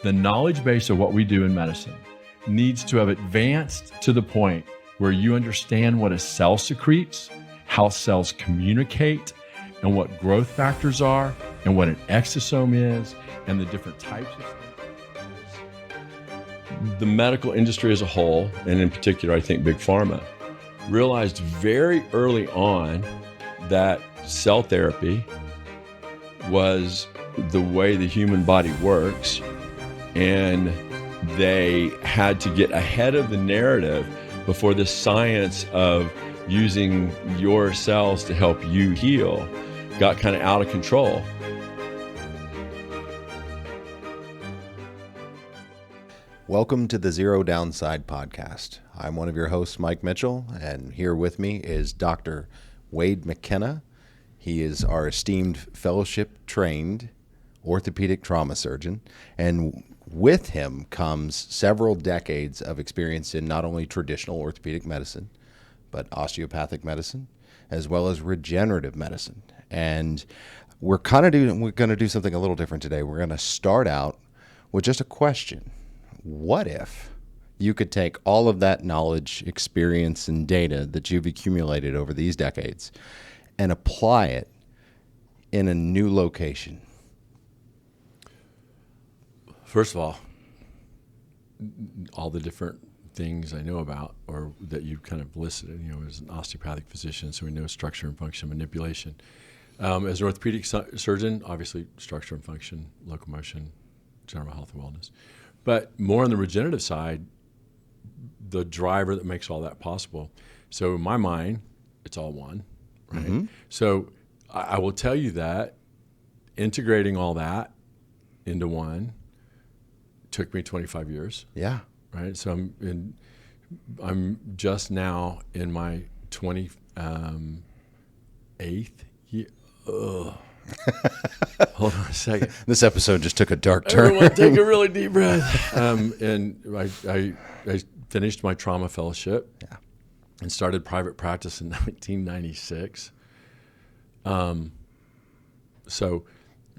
The knowledge base of what we do in medicine needs to have advanced to the point where you understand what a cell secretes, how cells communicate, and what growth factors are, and what an exosome is, and the different types of things. The medical industry as a whole, and in particular, I think big pharma, realized very early on that cell therapy was the way the human body works, and they had to get ahead of the narrative before the science of using your cells to help you heal got kind of out of control. Welcome to the Zero Downside podcast. I'm one of your hosts, Mike Mitchell, and here with me is Dr. Wade McKenna. He is our esteemed fellowship-trained orthopedic trauma surgeon, and with him comes several decades of experience in not only traditional orthopedic medicine, but osteopathic medicine, as well as regenerative medicine. And we're going to do something a little different today. We're going to start out with just a question. What if you could take all of that knowledge, experience, and data that you've accumulated over these decades and apply it in a new location? First of all the different things I know about, or that you kind of listed, as an osteopathic physician, so we know structure and function manipulation. As an orthopedic surgeon, obviously structure and function, locomotion, general health and wellness. But more on the regenerative side, the driver that makes all that possible. So in my mind, it's all one, right? Mm-hmm. So I will tell you that integrating all that into one took me 25 years. Yeah. Right. So I'm just now in my 28th year. Hold on a second. This episode just took a dark turn. Everyone take a really deep breath. And I finished my trauma fellowship. Yeah. And started private practice in 1996. So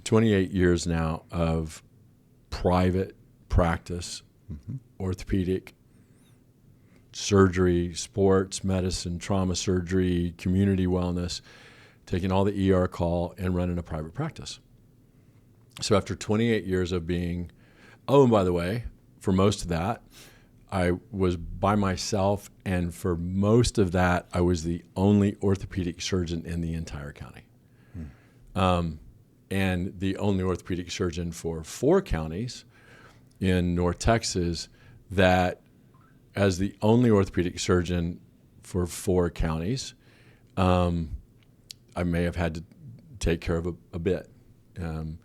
28 years now of private practice, mm-hmm. orthopedic, surgery, sports, medicine, trauma surgery, community wellness, taking all the ER call and running a private practice. So after 28 years of being, and by the way, for most of that, I was by myself, and for most of that, I was the only orthopedic surgeon in the entire county. And the only orthopedic surgeon for 4 counties in North Texas, that as the only orthopedic surgeon for 4 counties, I may have had to take care of a bit. And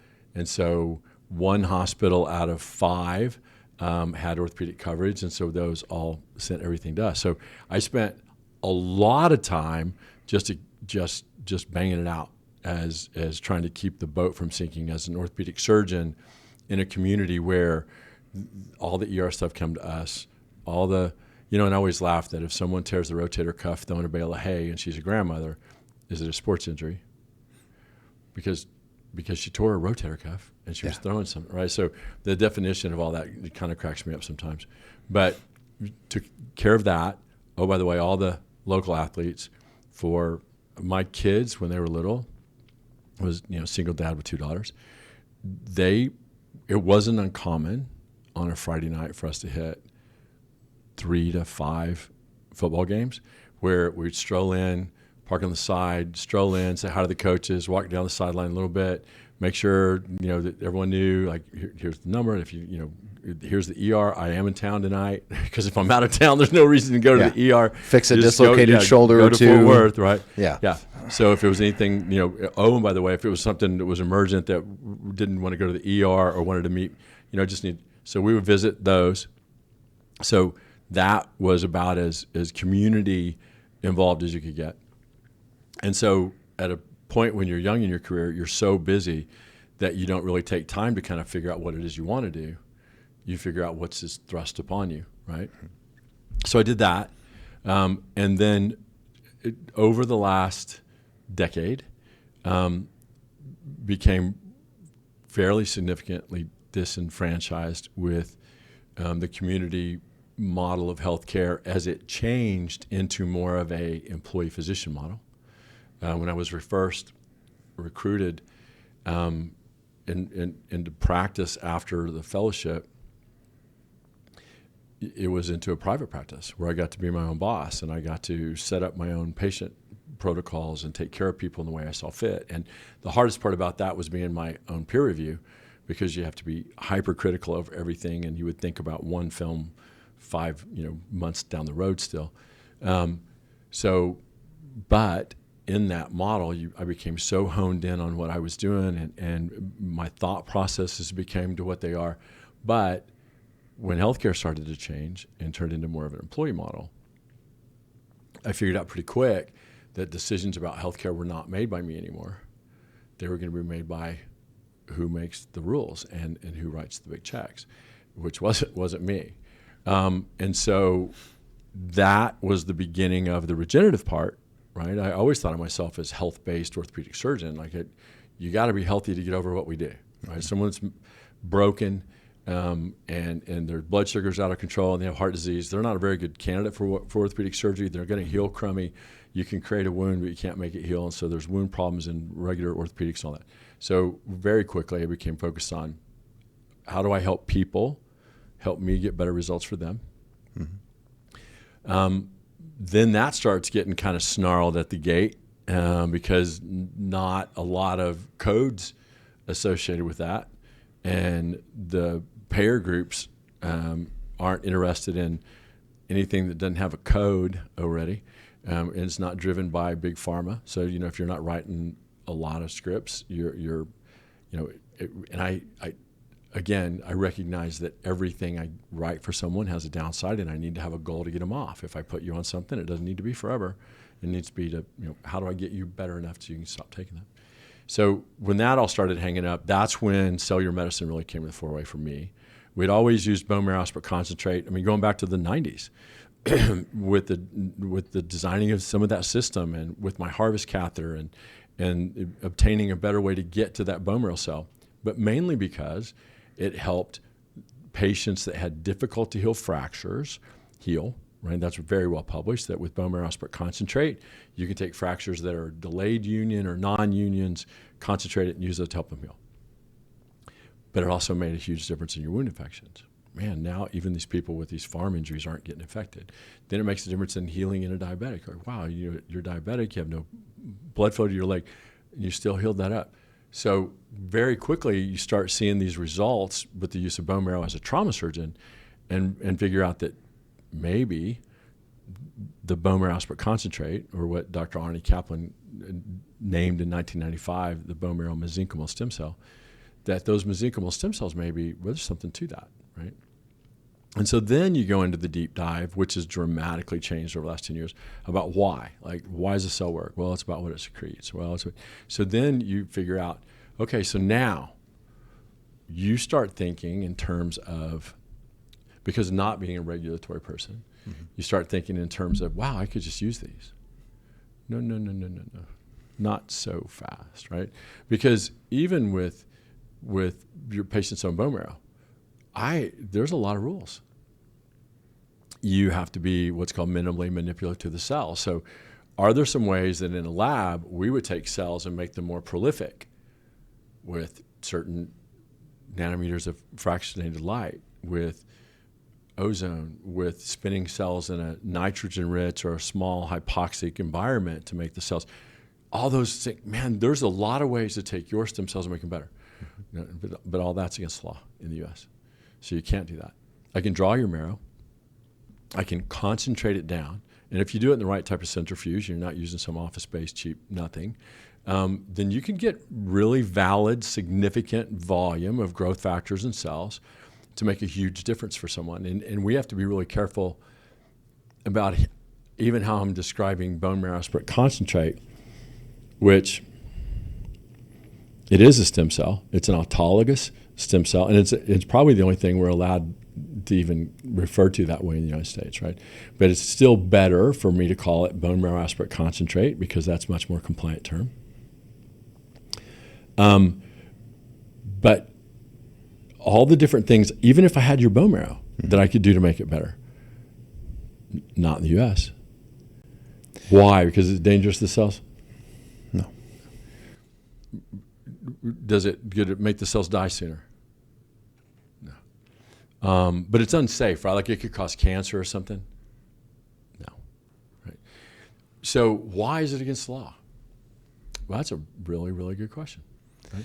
so one hospital out of 5 had orthopedic coverage, and so those all sent everything to us. So I spent a lot of time just banging it out as trying to keep the boat from sinking as an orthopedic surgeon in a community where all the ER stuff come to us, all the, and I always laugh that if someone tears the rotator cuff throwing a bale of hay and she's a grandmother, is it a sports injury? Because she tore her rotator cuff and she was throwing something, right? So the definition of all that, it kind of cracks me up sometimes. But took care of that. Oh, by the way, all the local athletes, for my kids when they were little, was single dad with 2 daughters. It wasn't uncommon on a Friday night for us to hit 3 to 5 football games where we'd stroll in, park on the side, stroll in, say hi to the coaches, walk down the sideline a little bit, make sure that everyone knew, like, here's the number, and if here's the ER. I am in town tonight, because if I'm out of town, there's no reason to go to the ER. Fix a dislocated shoulder go or to two. Fort Worth, right? Yeah. So if it was anything, and by the way, if it was something that was emergent that didn't want to go to the ER or wanted to meet, so we would visit those. So that was about as community involved as you could get. And so at a point when you're young in your career, you're so busy that you don't really take time to kind of figure out what it is you want to do. You figure out what's just thrust upon you, right? So I did that. And then over the last decade, became fairly significantly disenfranchised with the community model of healthcare as it changed into more of a employee-physician model. When I was first recruited into practice after the fellowship, it was into a private practice where I got to be my own boss, and I got to set up my own patient protocols and take care of people in the way I saw fit. And the hardest part about that was being my own peer review, because you have to be hypercritical of everything, and you would think about one film 5 months down the road still. But in that model, I became so honed in on what I was doing, and my thought processes became to what they are. But when healthcare started to change and turned into more of an employee model, I figured out pretty quick that decisions about healthcare were not made by me anymore. They were going to be made by who makes the rules and who writes the big checks, which wasn't me. And so that was the beginning of the regenerative part, right? I always thought of myself as health-based orthopedic surgeon. Like, you got to be healthy to get over what we do, right? Mm-hmm. Someone's broken and their blood sugar's out of control and they have heart disease. They're not a very good candidate for orthopedic surgery. They're going to heal crummy. You can create a wound, but you can't make it heal. And so there's wound problems in regular orthopedics and all that. So very quickly I became focused on, how do I help people help me get better results for them? Mm-hmm. Then that starts getting kind of snarled at the gate because not a lot of codes associated with that. And the payer groups aren't interested in anything that doesn't have a code already. And it's not driven by big pharma. So, if you're not writing a lot of scripts, and I recognize that everything I write for someone has a downside, and I need to have a goal to get them off. If I put you on something, it doesn't need to be forever. It needs to be to, how do I get you better enough so you can stop taking that? So when that all started hanging up, that's when cellular medicine really came to the forefront for me. We'd always used bone marrow aspirate concentrate. Going back to the 90s with the designing of some of that system, and with my harvest catheter and obtaining a better way to get to that bone marrow cell, but mainly because it helped patients that had difficult to heal fractures heal, right? That's very well published, that with bone marrow aspirate concentrate, you can take fractures that are delayed union or non-unions, concentrate it and use it to help them heal. But it also made a huge difference in your wound infections. Man, now even these people with these farm injuries aren't getting infected. Then it makes a difference in healing in a diabetic. Like, wow, you're diabetic, you have no blood flow to your leg, and you still healed that up. So very quickly you start seeing these results with the use of bone marrow as a trauma surgeon, and figure out that maybe the bone marrow aspirate concentrate, or what Dr. Arnie Kaplan named in 1995 the bone marrow mesenchymal stem cell, that those mesenchymal stem cells, maybe there's something to that, right? And so then you go into the deep dive, which has dramatically changed over the last 10 years, about why. Like, why does the cell work? Well, it's about what it secretes. So then you figure out, okay, so now you start thinking in terms of, because not being a regulatory person, mm-hmm. you start thinking in terms of, wow, I could just use these. No. Not so fast, right? Because even with your patient's own bone marrow, there's a lot of rules. You have to be what's called minimally manipulative to the cell. So are there some ways that in a lab we would take cells and make them more prolific with certain nanometers of fractionated light, with ozone, with spinning cells in a nitrogen-rich or a small hypoxic environment to make the cells? All those things, man, there's a lot of ways to take your stem cells and make them better. Mm-hmm. But all that's against the law in the U.S. So you can't do that. I can draw your marrow. I can concentrate it down. And if you do it in the right type of centrifuge, you're not using some office-based cheap nothing, then you can get really valid, significant volume of growth factors and cells to make a huge difference for someone. And we have to be really careful about even how I'm describing bone marrow aspirate concentrate, which it is a stem cell. It's an autologous stem cell, and it's probably the only thing we're allowed to even refer to that way in the United States, right? But it's still better for me to call it bone marrow aspirate concentrate, because that's a much more compliant term. But all the different things, even if I had your bone marrow, that I could do to make it better. Not in the U.S. Why? Because it's dangerous to the cells? No. Does it make the cells die sooner? No. But it's unsafe, right? Like it could cause cancer or something? No. Right. So why is it against the law? Well, that's a really, really good question. Right?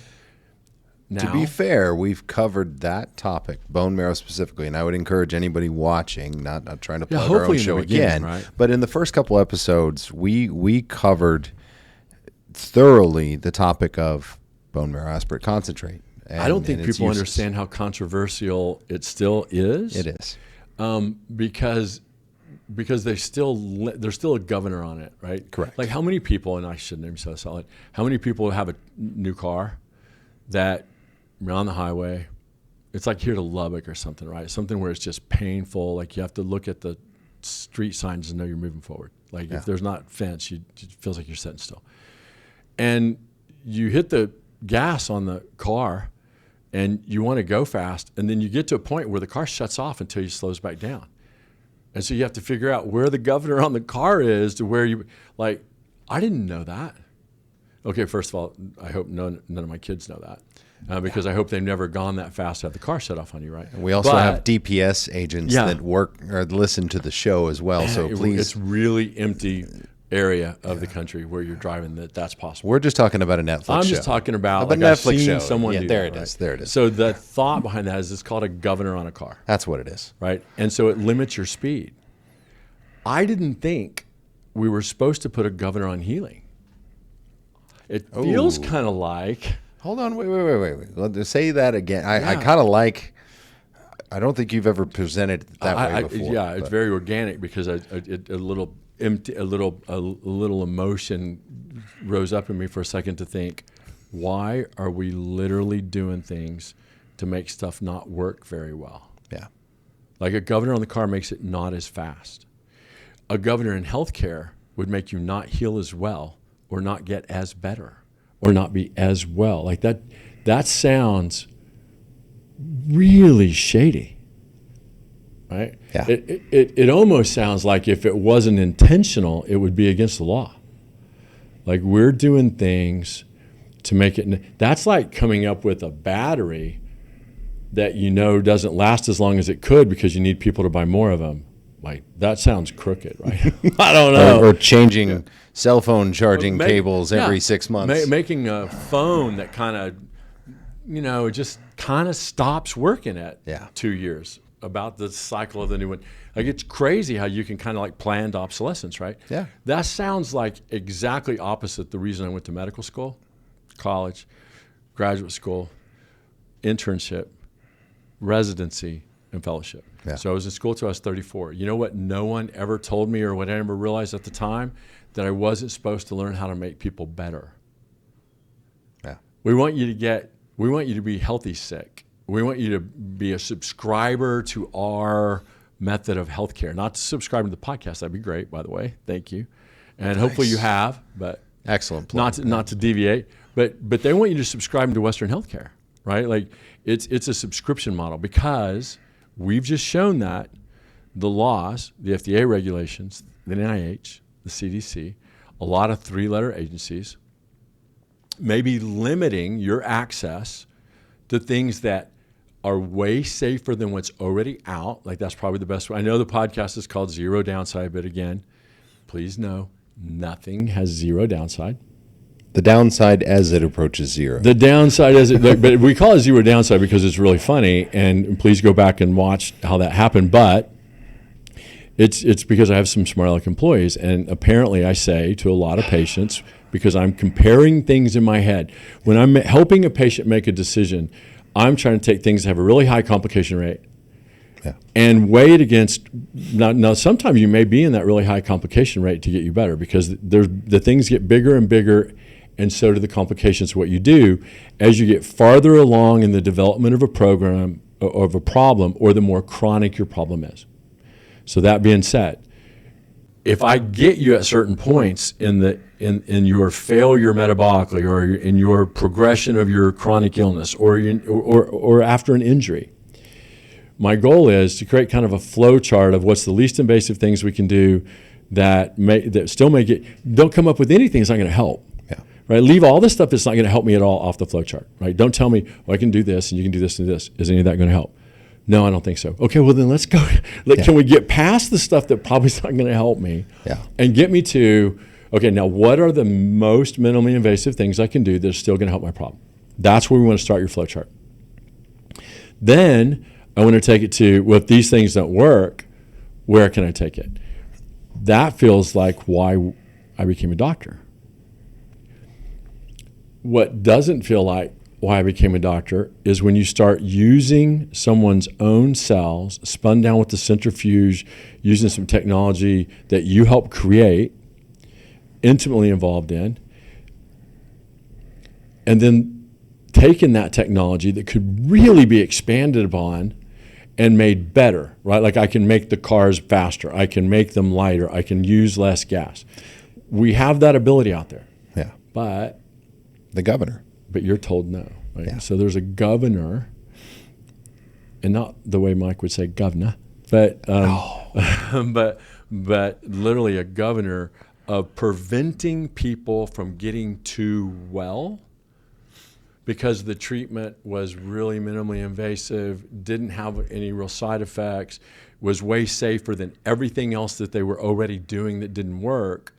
Now, to be fair, we've covered that topic, bone marrow specifically, and I would encourage anybody watching, not trying to plug our own show again, right? But in the first couple episodes, we covered thoroughly the topic of bone marrow aspirate concentrate. I don't think people understand how controversial it still is. It is. Because there's still a governor on it, right? Correct. Like how many people, and I shouldn't even say this out loud, how many people have a new car that you're on the highway, it's like here to Lubbock or something, right? Something where it's just painful, like you have to look at the street signs and know you're moving forward. Like if there's not fence, it feels like you're sitting still. And you hit the gas on the car and you want to go fast, and then you get to a point where the car shuts off until you slows back down. And so you have to figure out where the governor on the car is to where you, like, I didn't know that. Okay, first of all, I hope none of my kids know that because I hope they've never gone that fast to have the car shut off on you, right? And we also have DPS agents that work or listen to the show as well, so please. It's really empty area of the country where you're driving that's possible. We're just talking about a Netflix show. I'm just talking about like Netflix I've seen show. someone do there that, it is. Right? There it is. So the thought behind that is it's called a governor on a car. That's what it is. Right? And so it limits your speed. I didn't think we were supposed to put a governor on healing. It feels kind of like... Hold on, wait. Let's say that again. I kind of like... I don't think you've ever presented it that way before. Yeah, it's very organic because a little emotion rose up in me for a second to think, why are we literally doing things to make stuff not work very well? Yeah. Like a governor on the car makes it not as fast. A governor in healthcare would make you not heal as well or not get as better or not be as well. Like that sounds really shady, right? Yeah. It almost sounds like if it wasn't intentional, it would be against the law. Like we're doing things to make it, that's like coming up with a battery that doesn't last as long as it could because you need people to buy more of them. Like that sounds crooked, right? I don't know. Or changing cell phone charging cables every 6 months. Making a phone that kind of, just kind of stops working at 2 years about the cycle of the new one. Like it's crazy how you can kind of like planned obsolescence, right? Yeah. That sounds like exactly opposite the reason I went to medical school, college, graduate school, internship, residency, and fellowship. Yeah. So I was in school till I was 34. You know what no one ever told me or what I never realized at the time? That I wasn't supposed to learn how to make people better. Yeah. We want you to be healthy sick. We want you to be a subscriber to our method of healthcare, not to subscribe to the podcast. That'd be great, by the way. Thank you. And hopefully you have, but excellent. Not to deviate, but they want you to subscribe to Western healthcare, right? Like it's a subscription model because we've just shown that the laws, the FDA regulations, the NIH, the CDC, a lot of three-letter agencies may be limiting your access to things that are way safer than what's already out. Like that's probably the best way. I know the podcast is called Zero Downside, but again, please know nothing has zero downside. The downside as it approaches zero. The downside but we call it zero downside because it's really funny, and please go back and watch how that happened. But it's because I have some smart aleck employees, and apparently I say to a lot of patients, because I'm comparing things in my head. When I'm helping a patient make a decision, I'm trying to take things that have a really high complication rate and weigh it against, now sometimes you may be in that really high complication rate to get you better because the things get bigger and bigger, and so do the complications of what you do as you get farther along in the development of a program or of a problem, or the more chronic your problem is. So that being said, if I get you at certain points in your failure metabolically, or in your progression of your chronic illness, or after an injury, my goal is to create kind of a flow chart of what's the least invasive things we can do that still make it. Don't come up with anything that's not going to help. Yeah. Right. Leave all this stuff that's not going to help me at all off the flow chart. Right. Don't tell me, I can do this and you can do this and this. Is any of that going to help? No, I don't think so. Okay, well then let's go. Can we get past the stuff that probably is not going to help me, and get me to, okay, now what are the most minimally invasive things I can do that are still going to help my problem? That's where we want to start your flow chart. Then I want to take it to, well, if these things don't work, where can I take it? That feels like why I became a doctor. What doesn't feel like why I became a doctor is when you start using someone's own cells, spun down with the centrifuge, using some technology that you helped create, intimately involved in, and then taking that technology that could really be expanded upon and made better, right? Like I can make the cars faster, I can make them lighter, I can use less gas. We have that ability out there. Yeah. But the governor. But you're told no, right? Yeah. So there's a governor, and not the way Mike would say governor, but but literally a governor of preventing people from getting too well because the treatment was really minimally invasive, didn't have any real side effects, was way safer than everything else that they were already doing that didn't work.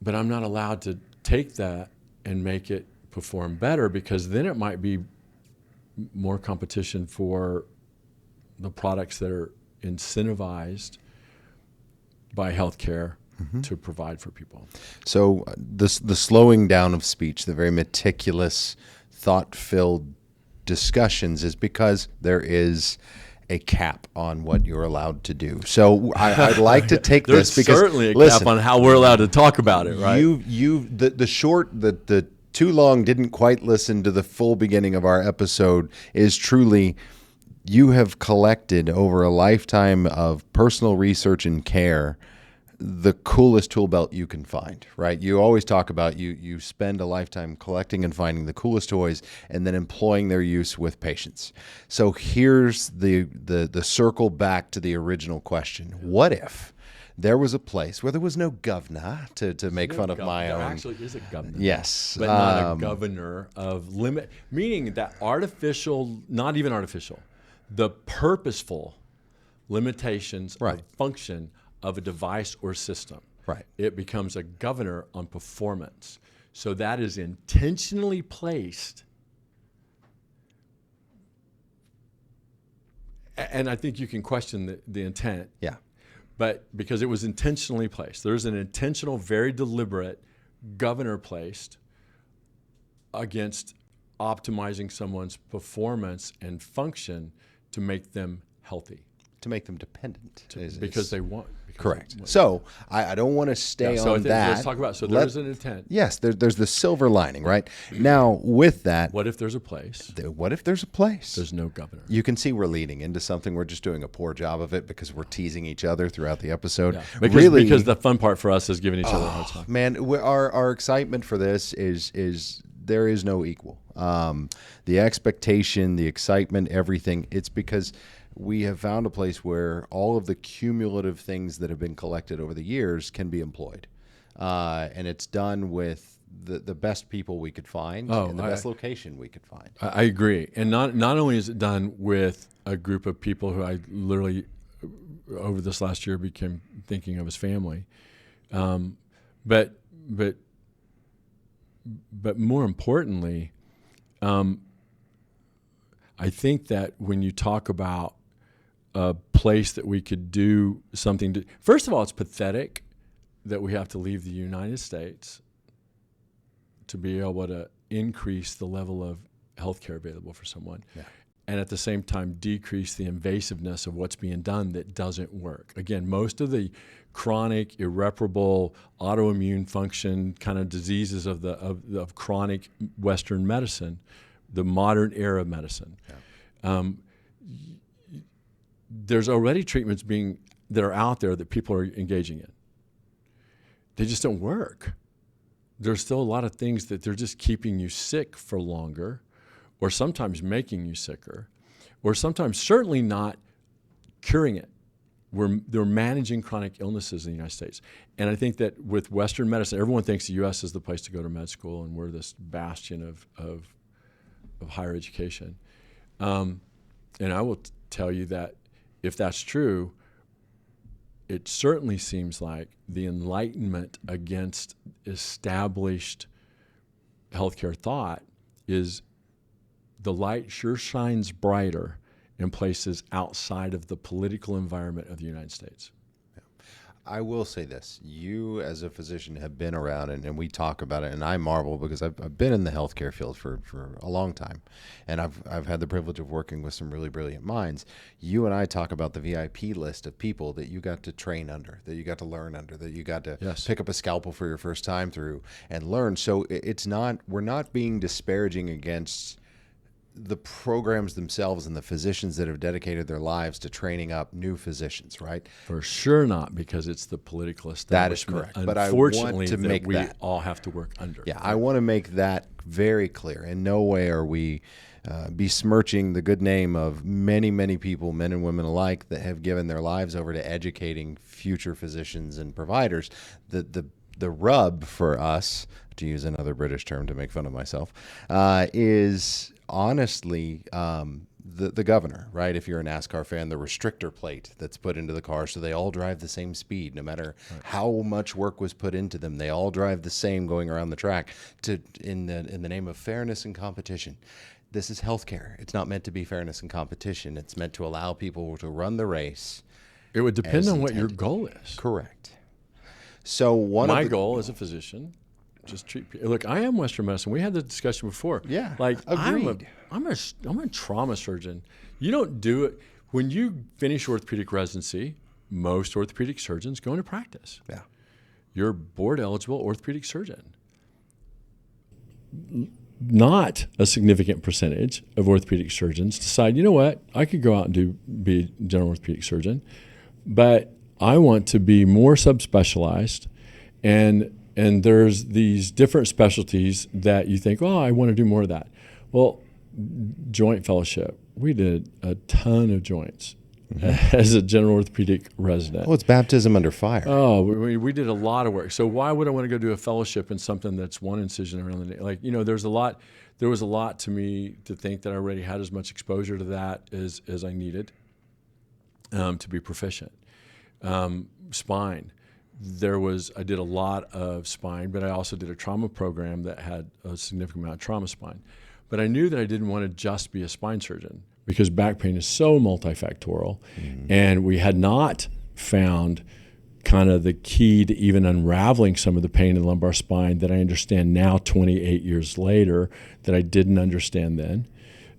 But I'm not allowed to take that and make it perform better, because then it might be more competition for the products that are incentivized by healthcare to provide for people. So the slowing down of speech, the very meticulous, thought-filled discussions, is because there is a cap on what you're allowed to do. So I'd like to take this because there's certainly a cap on how we're allowed to talk about it, right? The too long didn't quite listen to the full beginning of our episode is truly, you have collected over a lifetime of personal research and care the coolest tool belt you can find, right? You always talk about you spend a lifetime collecting and finding the coolest toys and then employing their use with patients. So here's the circle back to the original question. What if there was a place where there was no governor to make fun of my own? There actually is a governor. Yes. But not a governor of limit, meaning that artificial, not even artificial, the purposeful limitations of function of a device or system. Right. It becomes a governor on performance. So that is intentionally placed. And I think you can question the intent. Yeah. But because it was intentionally placed. There's an intentional, very deliberate governor placed against optimizing someone's performance and function to make them healthy. To make them dependent. Because they want. Correct. So I don't want to stay on that. Let's talk about, there's an intent. Yes, there's the silver lining, right? Now, with that. What if there's a place? What if there's a place? There's no governor. You can see we're leading into something. We're just doing a poor job of it because we're teasing each other throughout the episode. Yeah. Because the fun part for us is giving each other a hard time. Man, our excitement for this is there is no equal. The expectation, the excitement, everything, it's because we have found a place where all of the cumulative things that have been collected over the years can be employed. And it's done with the best people we could find and the best location we could find. I agree. And not only is it done with a group of people who I literally, over this last year, became thinking of as family, but more importantly, I think that when you talk about a place that we could do something to, first of all, it's pathetic that we have to leave the United States to be able to increase the level of healthcare available for someone. Yeah. And at the same time, decrease the invasiveness of what's being done that doesn't work. Again, most of the chronic, irreparable, autoimmune function kind of diseases of chronic Western medicine, the modern era of medicine, there's already treatments being that are out there that people are engaging in. They just don't work. There's still a lot of things that they're just keeping you sick for longer, or sometimes making you sicker, or sometimes certainly not curing it. They're managing chronic illnesses in the United States. And I think that with Western medicine, everyone thinks the U.S. is the place to go to med school, and we're this bastion of higher education. And I will tell you that if that's true, it certainly seems like the enlightenment against established healthcare thought is the light sure shines brighter in places outside of the political environment of the United States. I will say this. You, as a physician, have been around, and we talk about it, and I marvel because I've been in the healthcare field for a long time, and I've had the privilege of working with some really brilliant minds. You and I talk about the VIP list of people that you got to train under, that you got to learn under, that you got to pick up a scalpel for your first time through and learn. So we're not being disparaging against the programs themselves and the physicians that have dedicated their lives to training up new physicians, right? For sure not, because it's the political establishment. That is correct. But I want to make we all have to work under. Yeah, I want to make that very clear. In no way are we besmirching the good name of many, many people, men and women alike, that have given their lives over to educating future physicians and providers. The rub for us, to use another British term to make fun of myself, is honestly the governor, right? If you're a NASCAR fan, the restrictor plate that's put into the car so they all drive the same speed, no matter how much work was put into them. They all drive the same going around the track in the name of fairness and competition. This is healthcare. It's not meant to be fairness and competition. It's meant to allow people to run the race. It would depend on what your goal is. Correct. So my goal as a physician, just treat people. Look, I am Western medicine. We had this discussion before. Yeah, like agreed. I'm a trauma surgeon. You don't do it when you finish orthopedic residency. Most orthopedic surgeons go into practice. Yeah, you're board eligible orthopedic surgeon. Not a significant percentage of orthopedic surgeons decide, you know what, I could go out and be a general orthopedic surgeon, but I want to be more subspecialized, and there's these different specialties that you think, oh, I want to do more of that. Well, joint fellowship, we did a ton of joints as a general orthopedic resident. Oh, it's baptism under fire. Oh, we did a lot of work. So why would I want to go do a fellowship in something that's one incision around the nail? Like, there was a lot to me to think that I already had as much exposure to that as I needed to be proficient. Spine. I did a lot of spine, but I also did a trauma program that had a significant amount of trauma spine. But I knew that I didn't want to just be a spine surgeon because back pain is so multifactorial, and we had not found kind of the key to even unraveling some of the pain in the lumbar spine that I understand now 28 years later that I didn't understand then.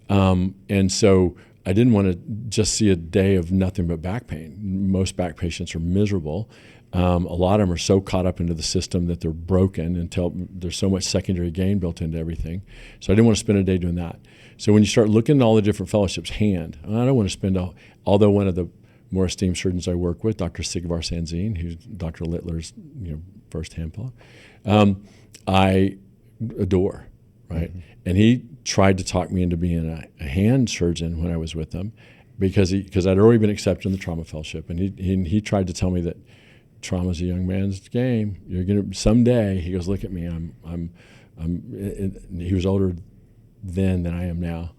And so I didn't want to just see a day of nothing but back pain. Most back patients are miserable. A lot of them are so caught up into the system that they're broken until there's so much secondary gain built into everything. So I didn't want to spend a day doing that. So when you start looking at all the different fellowships, I don't want to spend although one of the more esteemed surgeons I work with, Dr. Sigvar Sanzine, who's Dr. Littler's first-hand fellow, I adore, right? Mm-hmm. And he tried to talk me into being a hand surgeon when I was with him because I'd already been accepted in the trauma fellowship, and he tried to tell me that trauma's a young man's game. You're gonna someday. He goes, look at me. He was older then than I am now,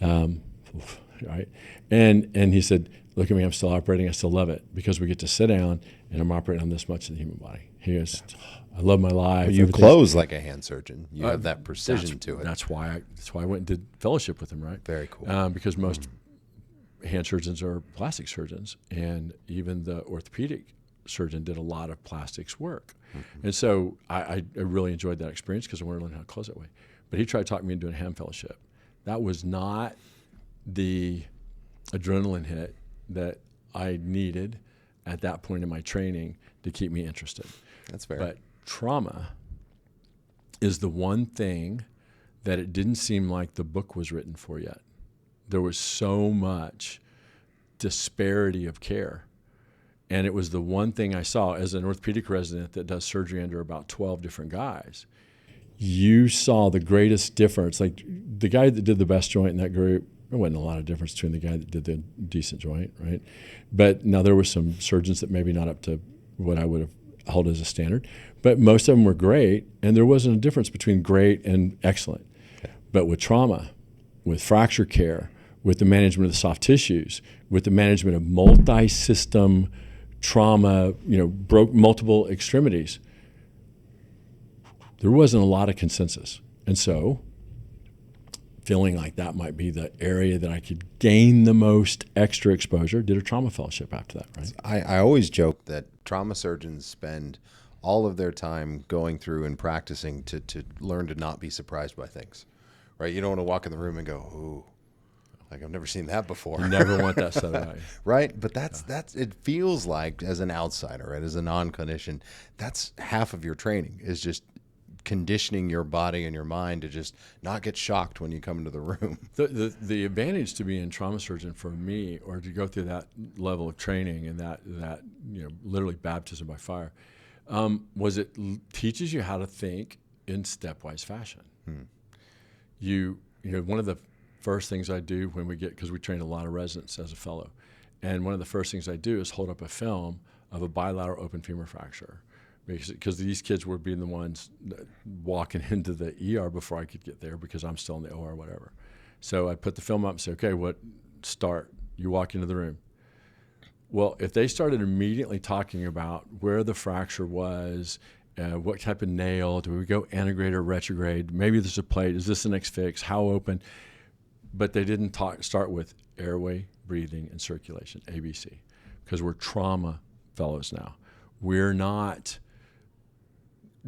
right? And he said, look at me. I'm still operating. I still love it because we get to sit down and I'm operating on this much of the human body. He goes, I love my life. Well, you close like a hand surgeon. You have that precision to it. That's why I went and did fellowship with him, right? Very cool. Because most hand surgeons are plastic surgeons, and even the orthopedic surgeon did a lot of plastics work. Mm-hmm. And so I really enjoyed that experience because I wanted to learn how to close that way. But he tried to talk me into doing a hand fellowship. That was not the adrenaline hit that I needed at that point in my training to keep me interested. That's fair. But trauma is the one thing that it didn't seem like the book was written for yet. There was so much disparity of care. And it was the one thing I saw as an orthopedic resident that does surgery under about 12 different guys. You saw the greatest difference. Like the guy that did the best joint in that group, there wasn't a lot of difference between the guy that did the decent joint, right? But now there were some surgeons that maybe not up to what I would have held as a standard, but most of them were great, and there wasn't a difference between great and excellent. Okay. But with trauma, with fracture care, with the management of the soft tissues, with the management of multi-system trauma, broke multiple extremities, there wasn't a lot of consensus. And so feeling like that might be the area that I could gain the most extra exposure, did a trauma fellowship after that, right? I always joke that trauma surgeons spend all of their time going through and practicing to learn to not be surprised by things, right? You don't want to walk in the room and go, ooh, like I've never seen that before. You never want that set of eyes. Right? But that's it feels like, as an outsider, right, as a non-clinician, that's half of your training is just conditioning your body and your mind to just not get shocked when you come into the room. The advantage to being a trauma surgeon for me, or to go through that level of training and that literally baptism by fire, was it teaches you how to think in stepwise fashion. One of the first things I do when we because we train a lot of residents as a fellow, and one of the first things I do is hold up a film of a bilateral open femur fracture. Because these kids were being the ones walking into the ER before I could get there because I'm still in the OR or whatever. So I put the film up and say, okay, start? You walk into the room. Well, if they started immediately talking about where the fracture was, what type of nail, do we go antegrade or retrograde? Maybe there's a plate. Is this the next fix? How open? But they didn't start with airway, breathing, and circulation, ABC, because we're trauma fellows now. We're not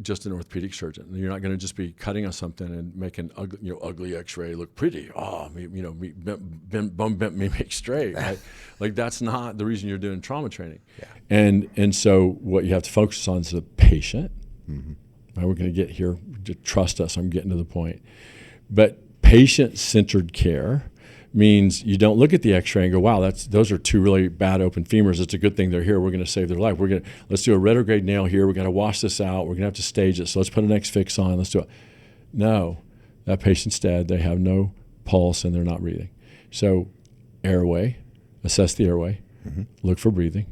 just an orthopedic surgeon. You're not going to just be cutting on something and making ugly X-ray look pretty. Oh, bone bent me make straight. Right? Like that's not the reason you're doing trauma training. Yeah. And so what you have to focus on is the patient. Mm-hmm. Right, we're going to get here. Just trust us. I'm getting to the point. But patient-centered care means you don't look at the X-ray and go, wow, those are two really bad open femurs. It's a good thing they're here. We're going to save their life. Let's do a retrograde nail here. We're going to wash this out. We're going to have to stage it. So let's put an X fix on. Let's do it. No, that patient's dead. They have no pulse and they're not breathing. So airway, assess the airway, look for breathing,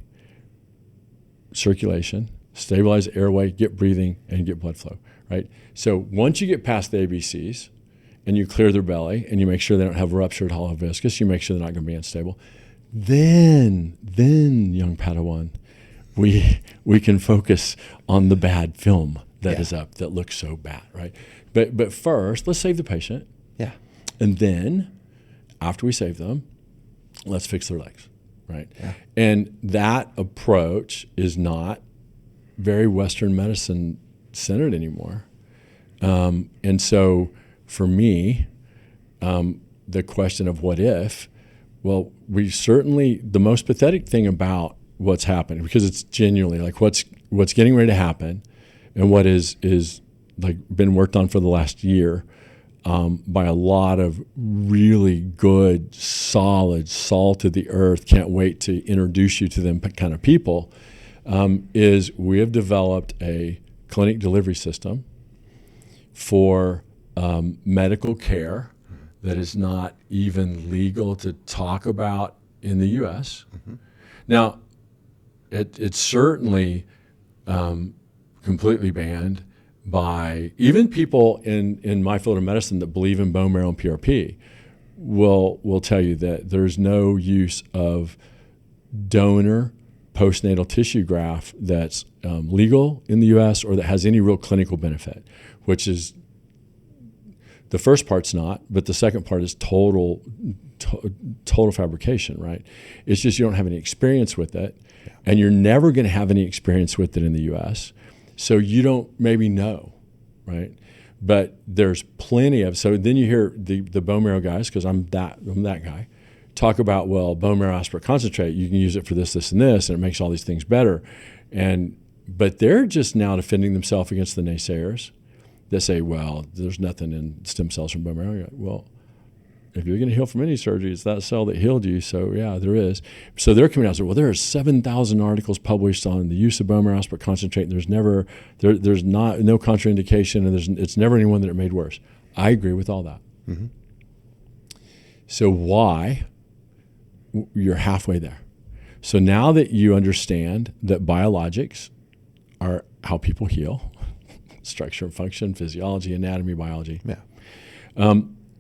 circulation, stabilize the airway, get breathing, and get blood flow, right? So once you get past the ABCs, and you clear their belly, and you make sure they don't have ruptured hollow viscus, you make sure they're not going to be unstable, then young Padawan, we can focus on the bad film that is up that looks so bad, right? But first, let's save the patient. Yeah. And then, after we save them, let's fix their legs, right? Yeah. And that approach is not very Western medicine centered anymore. And so, for me, the question of what if, well, we certainly, the most pathetic thing about what's happening, because it's genuinely like what's getting ready to happen and what is like been worked on for the last year by a lot of really good, solid, salt of the earth, can't wait to introduce you to them kind of people, is we have developed a clinic delivery system for medical care that is not even legal to talk about in the U.S. Mm-hmm. Now, it's certainly completely banned by even people in my field of medicine that believe in bone marrow and PRP will tell you that there's no use of donor postnatal tissue graft that's legal in the U.S. or that has any real clinical benefit, which is the first part's not, but the second part is total fabrication, right? It's just you don't have any experience with it, and you're never going to have any experience with it in the U.S., so you don't maybe know, right? But there's plenty of, so then you hear the bone marrow guys, because I'm that guy, talk about, well, bone marrow aspirate concentrate, you can use it for this, this, and this, and it makes all these things better. But they're just now defending themselves against the naysayers that say, well, there's nothing in stem cells from bone marrow. Well, If you're going to heal from any surgery, it's that cell that healed you. So yeah, there is. So they're coming out and saying, well, there are 7,000 articles published on the use of bone marrow aspirate concentrate, and there's no contraindication, and it's never anyone that it made worse. I agree with all that. Mm-hmm. So why? You're halfway there. So now that you understand that biologics are how people heal, structure and function, physiology, anatomy, biology. Yeah.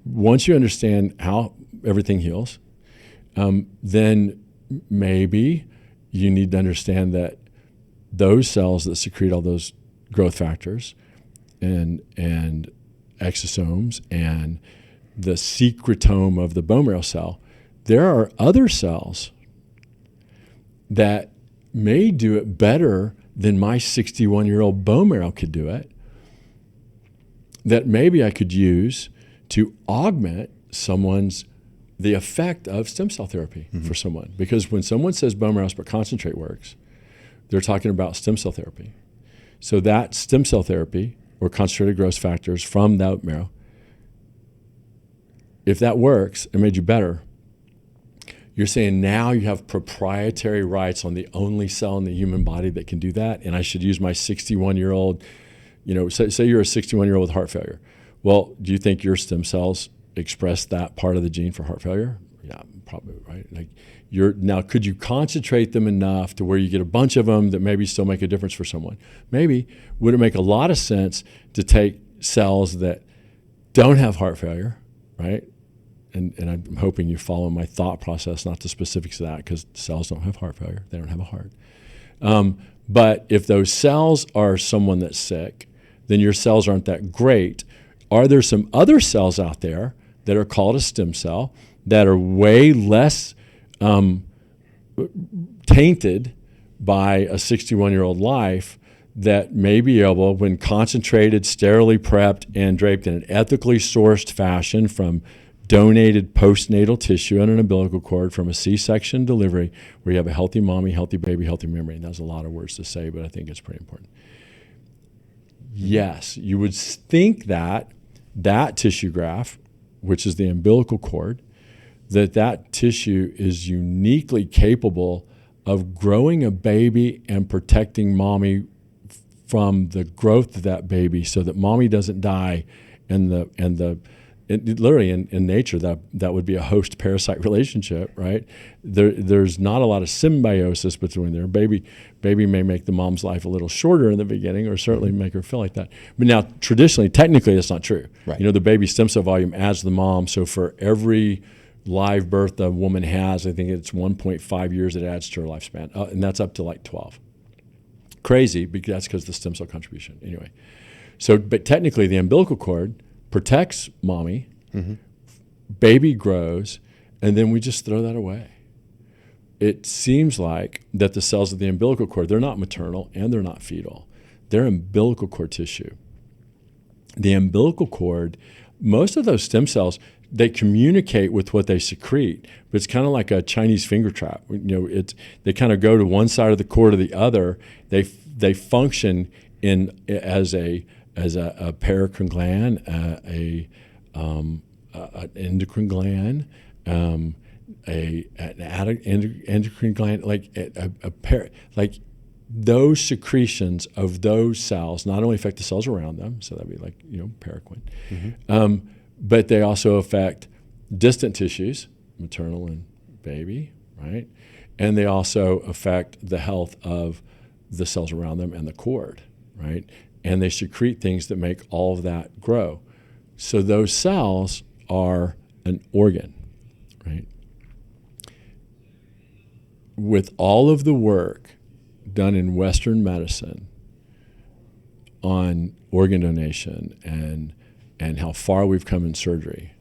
Once you understand how everything heals, then maybe you need to understand that those cells that secrete all those growth factors and exosomes and the secretome of the bone marrow cell, there are other cells that may do it better than my 61-year-old bone marrow could do it, that maybe I could use to augment the effect of stem cell therapy for someone. Because when someone says bone marrow aspirate concentrate works, they're talking about stem cell therapy. So that stem cell therapy or concentrated growth factors from that marrow, if that works and made you better, you're saying now you have proprietary rights on the only cell in the human body that can do that, and I should use my 61-year-old, say you're a 61-year-old with heart failure. Well, do you think your stem cells express that part of the gene for heart failure? Yeah, probably, right? Now, could you concentrate them enough to where you get a bunch of them that maybe still make a difference for someone? Maybe. Would it make a lot of sense to take cells that don't have heart failure, right? And I'm hoping you follow my thought process, not the specifics of that, because cells don't have heart failure. They don't have a heart. But if those cells are someone that's sick, then your cells aren't that great. Are there some other cells out there that are called a stem cell that are way less tainted by a 61-year-old life that may be able, when concentrated, sterilely prepped, and draped in an ethically sourced fashion from donated postnatal tissue and an umbilical cord from a C-section delivery where you have a healthy mommy, healthy baby, healthy membrane. That's a lot of words to say, but I think it's pretty important. Yes, you would think that tissue graft, which is the umbilical cord, that tissue is uniquely capable of growing a baby and protecting mommy from the growth of that baby so that mommy doesn't die literally in nature, that would be a host-parasite relationship, right? There's not a lot of symbiosis between there. Baby may make the mom's life a little shorter in the beginning, or certainly make her feel like that. But now, traditionally, technically, that's not true. Right. The baby stem cell volume adds the mom. So for every live birth a woman has, I think it's 1.5 years it adds to her lifespan, and that's up to like 12. Crazy, because that's because of the stem cell contribution. Anyway, but technically, the umbilical cord protects mommy, baby grows, and then we just throw that away. It seems like that the cells of the umbilical cord, they're not maternal and they're not fetal. They're umbilical cord tissue. The umbilical cord, most of those stem cells, they communicate with what they secrete, but it's kind of like a Chinese finger trap. They kind of go to one side of the cord or the other. They function as a paracrine gland, an endocrine gland, an endocrine gland, like those secretions of those cells not only affect the cells around them, so that'd be like paracrine, but they also affect distant tissues, maternal and baby, right? And they also affect the health of the cells around them and the cord, right? And they secrete things that make all of that grow. So those cells are an organ, right? With all of the work done in Western medicine on organ donation and how far we've come in surgery,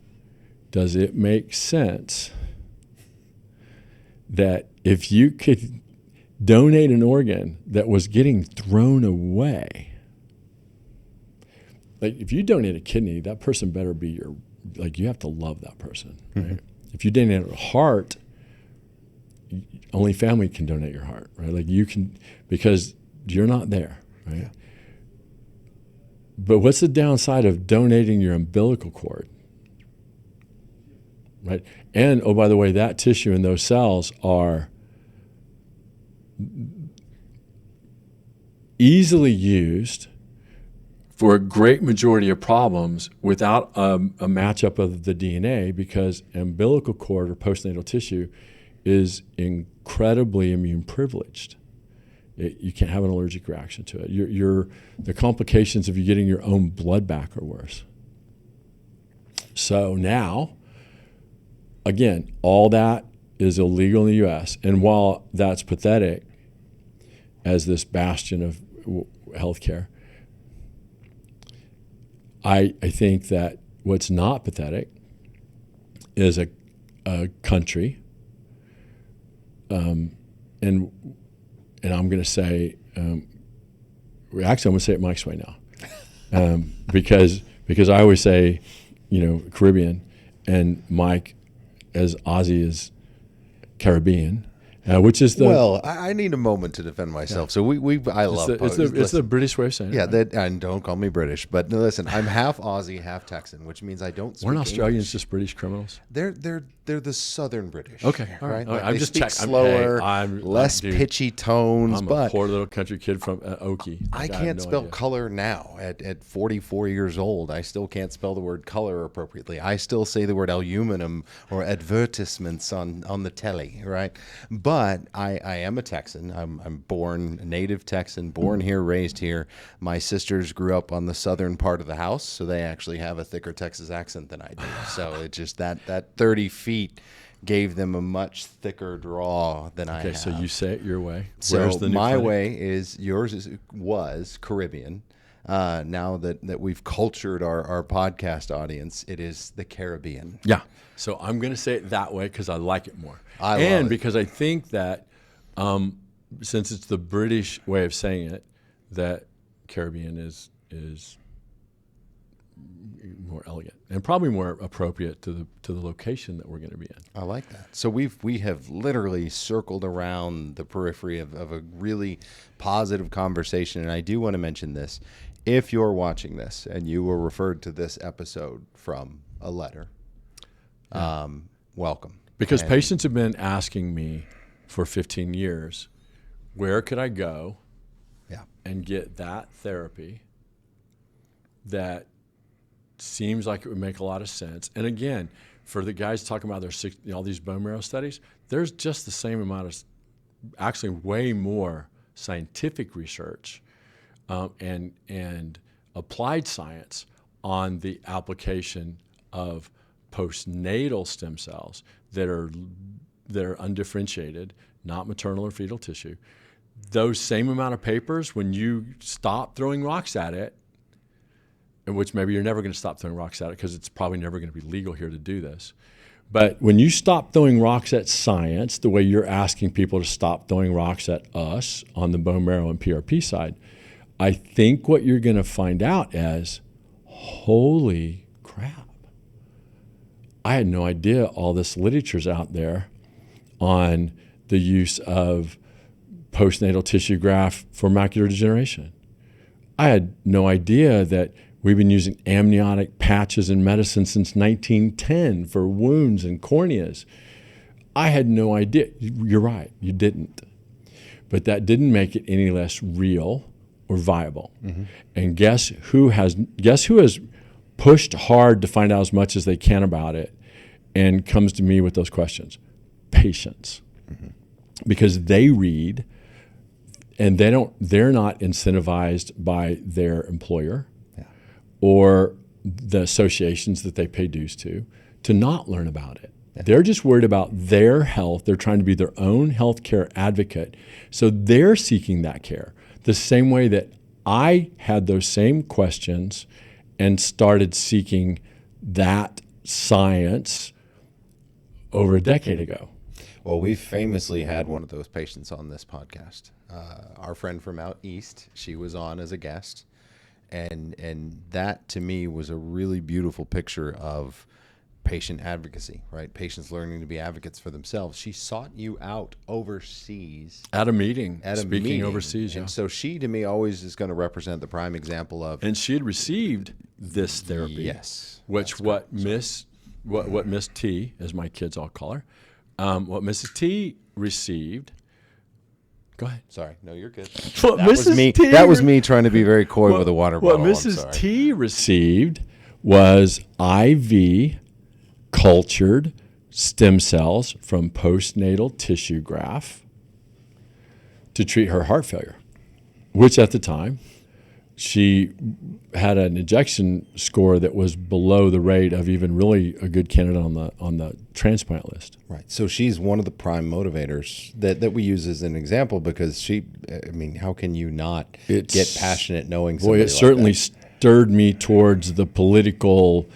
does it make sense that if you could donate an organ that was getting thrown away, like if you donate a kidney, that person better be you have to love that person, right? If you donate a heart, only family can donate your heart, right? Like you can, because you're not there, right? Yeah. But what's the downside of donating your umbilical cord? right? And, oh, by the way, that tissue and those cells are easily used for a great majority of problems without a matchup of the DNA, because umbilical cord or postnatal tissue is incredibly immune privileged. You can't have an allergic reaction to it. The complications of you getting your own blood back are worse. So now, again, all that is illegal in the U.S. And while that's pathetic as this bastion of healthcare, I think that what's not pathetic is a country, and I'm going to say, actually, I'm going to say it Mike's way now, because I always say, Caribbean, and Mike, as Aussie, is Caribbean. Which is the well? I need a moment to defend myself. Yeah. So I love it's the British way of saying it. Yeah, right? And don't call me British, but listen, I'm half Aussie, half Texan, which means I don't speak Weren't Australians English. Just British criminals? They're the Southern British. Okay, all right. Like I'm just checking. Slower, I'm less pitchy tones. I'm but a poor little country kid from Okie. I can't spell color now. At 44 years old, I still can't spell the word color appropriately. I still say the word aluminum or advertisements on the telly, right? But I am a Texan. I'm born native Texan, born here, raised here. My sisters grew up on the southern part of the house, so they actually have a thicker Texas accent than I do. So it's just that 30 feet gave them a much thicker draw than I have. Okay, so you say it your way. So Where's the new my clinic? way is yours was Caribbean. Now that we've cultured our podcast audience, it is the Caribbean. Yeah. So I'm going to say it that way because I like it more. I love it. Because I think that since it's the British way of saying it, that Caribbean is more elegant and probably more appropriate to the location that we're going to be in. I like that. So we have literally circled around the periphery of a really positive conversation, and I do want to mention this. If you're watching this and you were referred to this episode from a letter, welcome. Because patients have been asking me for 15 years, where could I go and get that therapy that seems like it would make a lot of sense. And again, for the guys talking about all these bone marrow studies, there's just the same amount of, actually way more scientific research and applied science on the application of postnatal stem cells that are undifferentiated, not maternal or fetal tissue. Those same amount of papers, when you stop throwing rocks at it, in which maybe you're never going to stop throwing rocks at it because it's probably never going to be legal here to do this. But when you stop throwing rocks at science, the way you're asking people to stop throwing rocks at us on the bone marrow and PRP side, I think what you're going to find out is, holy crap, I had no idea all this literature's out there on the use of postnatal tissue graft for macular degeneration. I had no idea that we've been using amniotic patches in medicine since 1910 for wounds and corneas. I had no idea. You're right, you didn't. But that didn't make it any less real or viable. Mm-hmm. And guess who has pushed hard to find out as much as they can about it and comes to me with those questions? Patients. Mm-hmm. Because they read and they're not incentivized by their employer or the associations that they pay dues to not learn about it. Yeah. They're just worried about their health. They're trying to be their own healthcare advocate. So they're seeking that care. The same way that I had those same questions and started seeking that science over a decade ago. Well, we famously had one of those patients on this podcast. Our friend from out east, she was on as a guest. And that, to me, was a really beautiful picture of patient advocacy, right? Patients learning to be advocates for themselves. She sought you out overseas. At a meeting. Speaking overseas, And so she, to me, always is going to represent the prime example of... And she had received this therapy. Yes. Which what Miss what Miss T, as my kids all call her, what Mrs. T received. Go ahead. Sorry. No, you're good. What That was me. That was me trying to be very coy with a water bottle. What I'm Mrs. sorry. T received was IV cultured stem cells from postnatal tissue graft to treat her heart failure, which at the time she had an ejection score that was below the rate of even really a good candidate on the transplant list. Right. So she's one of the prime motivators that we use as an example, because how can you not get passionate knowing somebody Boy, it certainly like stirred me towards the political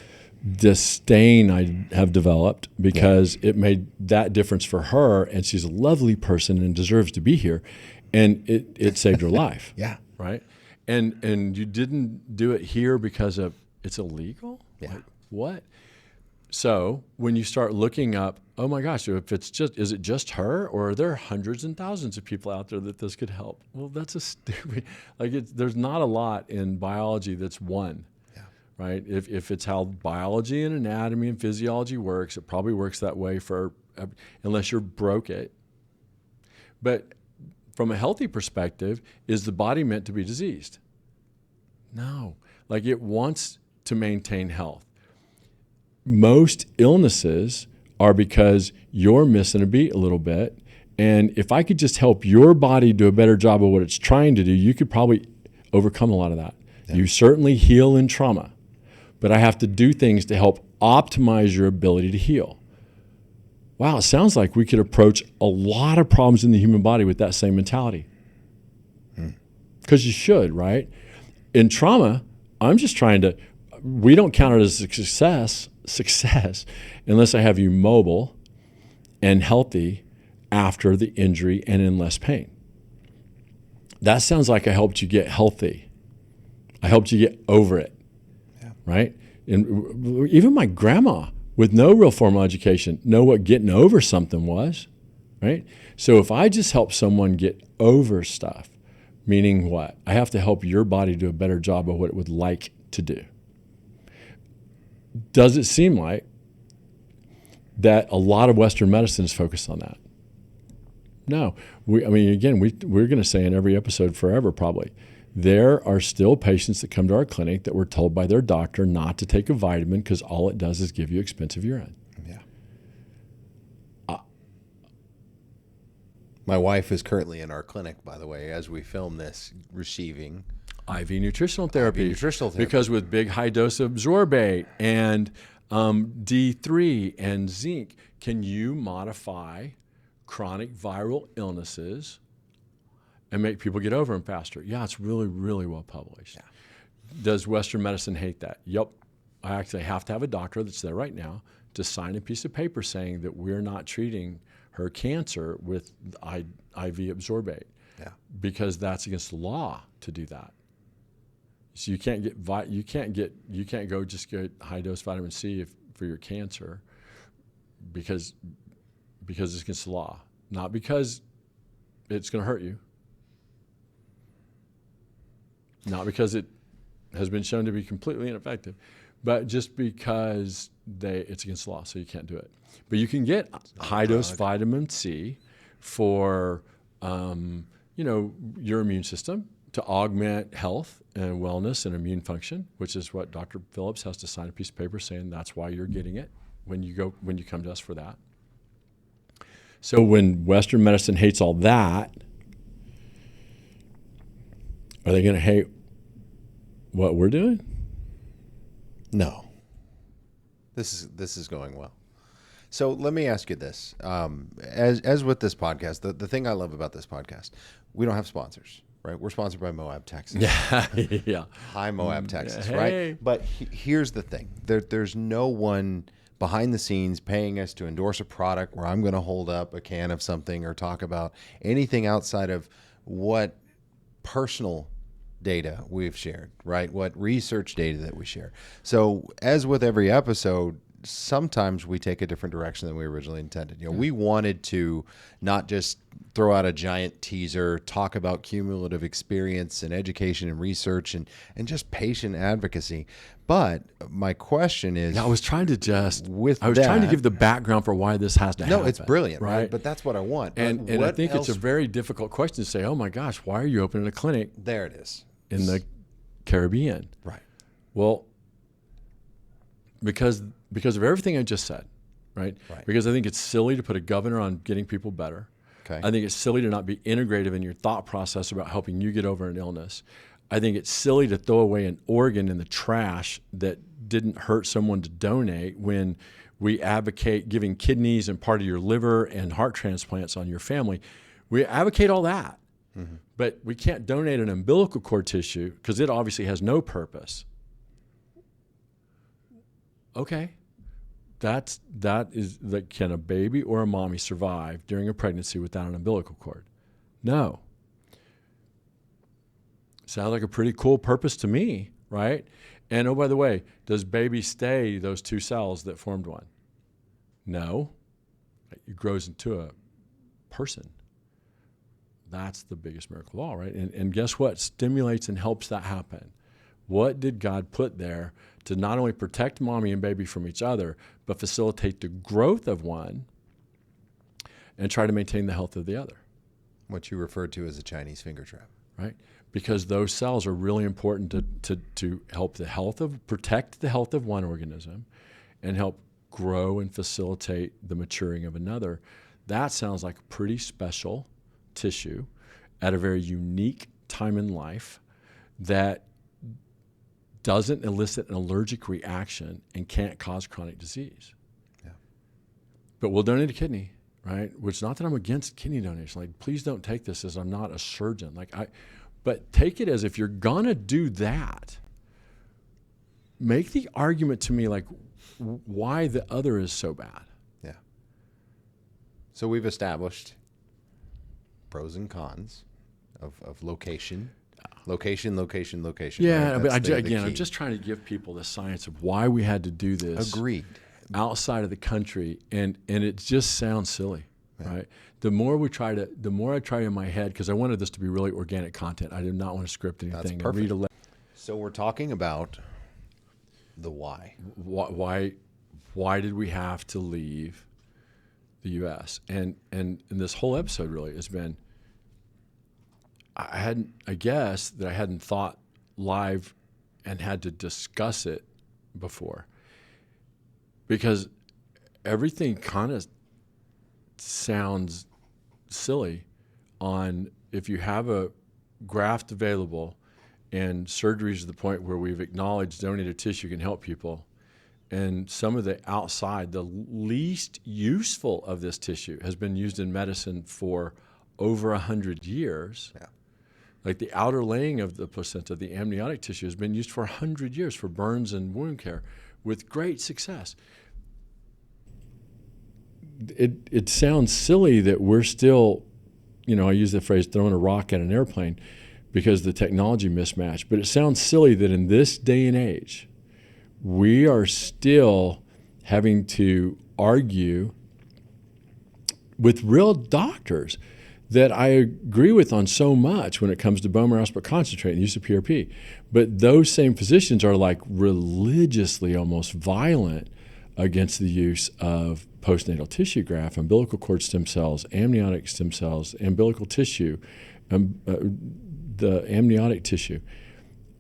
disdain I have developed, because it made that difference for her, and she's a lovely person and deserves to be here, and it saved her life. Yeah. Right. And you didn't do it here because it's illegal? Yeah. Like, what? So when you start looking up, oh my gosh, is it just her, or are there hundreds and thousands of people out there that this could help? Well, that's a stupid, there's not a lot in biology that's one. Yeah. Right? If it's how biology and anatomy and physiology works, it probably works that way unless you're broke it. But from a healthy perspective, is the body meant to be diseased? No. It wants to maintain health. Most illnesses are because you're missing a beat a little bit. And if I could just help your body do a better job of what it's trying to do, you could probably overcome a lot of that. Yeah. You certainly heal in trauma, but I have to do things to help optimize your ability to heal. Wow, it sounds like we could approach a lot of problems in the human body with that same mentality. Because you should, right? In trauma, we don't count it as a success unless I have you mobile and healthy after the injury and in less pain. That sounds like I helped you get healthy. I helped you get over it, right? And even my grandma, with no real formal education, know what getting over something was, right? So if I just help someone get over stuff, meaning what? I have to help your body do a better job of what it would like to do. Does it seem like that a lot of Western medicine is focused on that? No. We're going to say in every episode forever probably, there are still patients that come to our clinic that were told by their doctor not to take a vitamin because all it does is give you expensive urine. Yeah. My wife is currently in our clinic, by the way, as we film this, receiving IV nutritional therapy. IV Because with big high dose absorbate and D3 and zinc, can you modify chronic viral illnesses and make people get over them faster? Yeah, it's really, really well published. Yeah. Does Western medicine hate that? Yep. I actually have to have a doctor that's there right now to sign a piece of paper saying that we're not treating her cancer with IV absorbate. Yeah. Because that's against the law to do that. So you can't go just get high dose vitamin C for your cancer because it's against the law, not because it's going to hurt you. Not because it has been shown to be completely ineffective, but just because it's against the law, so you can't do it. But you can get high-dose vitamin C for your immune system to augment health and wellness and immune function, which is what Dr. Phillips has to sign a piece of paper saying that's why you're getting it when you come to us for that. So when Western medicine hates all that, are they going to hate what we're doing? No. This is going well. So let me ask you this. As with this podcast, the thing I love about this podcast, we don't have sponsors, right? We're sponsored by Moab, Texas. Yeah. Hi, Moab, Texas, hey. Right? But here's the thing. There's no one behind the scenes paying us to endorse a product where I'm going to hold up a can of something or talk about anything outside of what personal data we've shared, right? What research data that we share. So as with every episode, sometimes we take a different direction than we originally intended. We wanted to not just throw out a giant teaser, talk about cumulative experience and education and research and just patient advocacy. But my question is, I was trying to trying to that- give the background for why this has to happen. no, it's brilliant, right? But that's what I want. And I think it's a very difficult question to say, oh my gosh, why are you opening a clinic there it is in the Caribbean? right. Well, because of everything I just said, right? Because I think it's silly to put a governor on getting people better. Okay. I think it's silly to not be integrative in your thought process about helping you get over an illness. I think it's silly to throw away an organ in the trash that didn't hurt someone to donate when we advocate giving kidneys and part of your liver and heart transplants on your family. We advocate all that, but we can't donate an umbilical cord tissue because it obviously has no purpose. Okay. That is like, can a baby or a mommy survive during a pregnancy without an umbilical cord? No. Sounds like a pretty cool purpose to me, right? And oh, by the way, does baby stay those two cells that formed one? No. It grows into a person. That's the biggest miracle of all, right? And guess what? Stimulates and helps that happen. What did God put there to not only protect mommy and baby from each other, but facilitate the growth of one and try to maintain the health of the other? What you referred to as a Chinese finger trap. Right? Because those cells are really important to help protect the health of one organism and help grow and facilitate the maturing of another. That sounds like a pretty special tissue at a very unique time in life that doesn't elicit an allergic reaction and can't cause chronic disease. Yeah. But we'll donate a kidney, right? Which, not that I'm against kidney donation. Like, please don't take this as I'm not a surgeon. But take it as, if you're gonna do that, make the argument to me like why the other is so bad. Yeah. So we've established pros and cons of location. Location. Yeah, right? but That's the I'm key. just trying to give people the science of why we had to do this. Agreed. Outside of the country, and it just sounds silly, right? The more I try in my head, because I wanted this to be really organic content. I did not want to script anything. That's and perfect. read So we're talking about the why. why did we have to leave the U.S. and this whole episode really has been, I hadn't thought live and had to discuss it before, because everything kind of sounds silly on if you have a graft available and surgery is the point where we've acknowledged donated tissue can help people, and some of the least useful of this tissue has been used in medicine for over 100 years. Yeah. Like the outer laying of the placenta, the amniotic tissue, has been used for 100 years for burns and wound care with great success. It sounds silly that we're still, I use the phrase throwing a rock at an airplane because the technology mismatch, but it sounds silly that in this day and age, we are still having to argue with real doctors that I agree with on so much when it comes to bone marrow aspirate concentrate and use of PRP. But those same physicians are like religiously almost violent against the use of postnatal tissue graft, umbilical cord stem cells, amniotic stem cells, umbilical tissue, the amniotic tissue,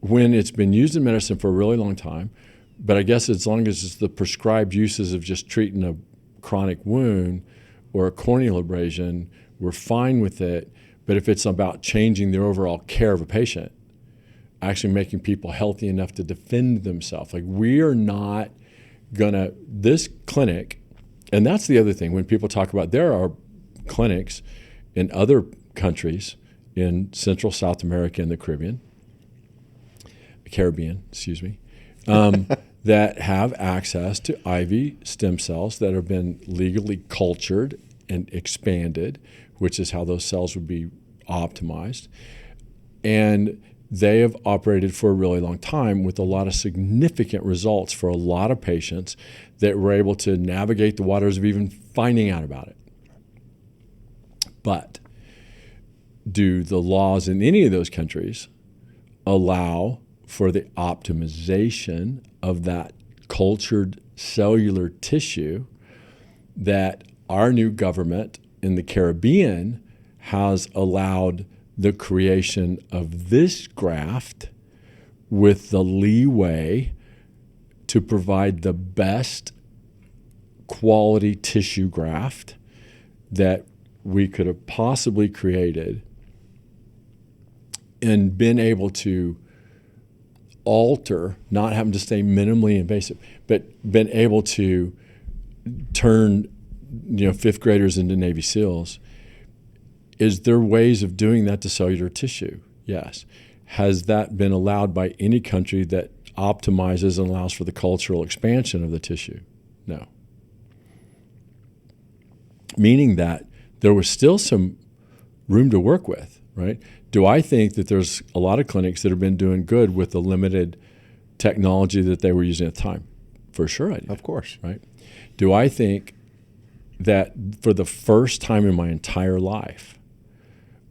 when it's been used in medicine for a really long time. But I guess as long as it's the prescribed uses of just treating a chronic wound or a corneal abrasion, we're fine with it. But if it's about changing the overall care of a patient, actually making people healthy enough to defend themselves, like we are not gonna, this clinic, and that's the other thing when people talk about, there are clinics in other countries in Central, South America, and the Caribbean, that have access to IV stem cells that have been legally cultured and expanded, which is how those cells would be optimized. And they have operated for a really long time with a lot of significant results for a lot of patients that were able to navigate the waters of even finding out about it. But do the laws in any of those countries allow for the optimization of that cultured cellular tissue that our new government in the Caribbean has allowed the creation of this graft with the leeway to provide the best quality tissue graft that we could have possibly created and been able to alter, not having to stay minimally invasive, but been able to turn, fifth graders into Navy SEALs. Is there ways of doing that to cellular tissue? Yes. Has that been allowed by any country that optimizes and allows for the cultural expansion of the tissue? No. Meaning that there was still some room to work with, right? Do I think that there's a lot of clinics that have been doing good with the limited technology that they were using at the time? For sure I do. Of course. Right? Do I think that for the first time in my entire life,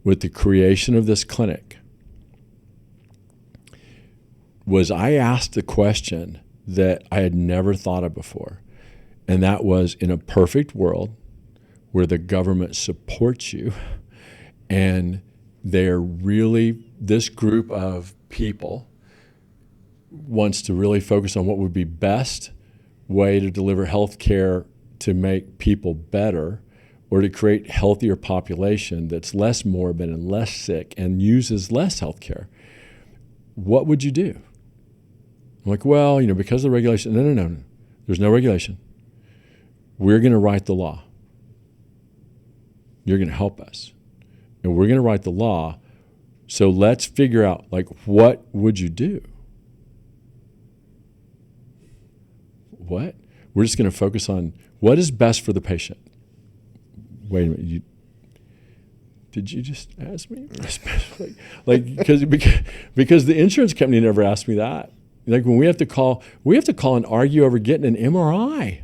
with the creation of this clinic, was I asked a question that I had never thought of before, and that was, in a perfect world where the government supports you and they're really, this group of people wants to really focus on what would be best way to deliver health care to make people better, or to create healthier population that's less morbid and less sick and uses less health care, what would you do? I'm like, well, because of the regulation. No. There's no regulation. We're going to write the law. You're going to help us. And we're going to write the law. So let's figure out, what would you do? What? We're just going to focus on what is best for the patient. Wait a minute. Did you just ask me? Because the insurance company never asked me that. When we have to call and argue over getting an MRI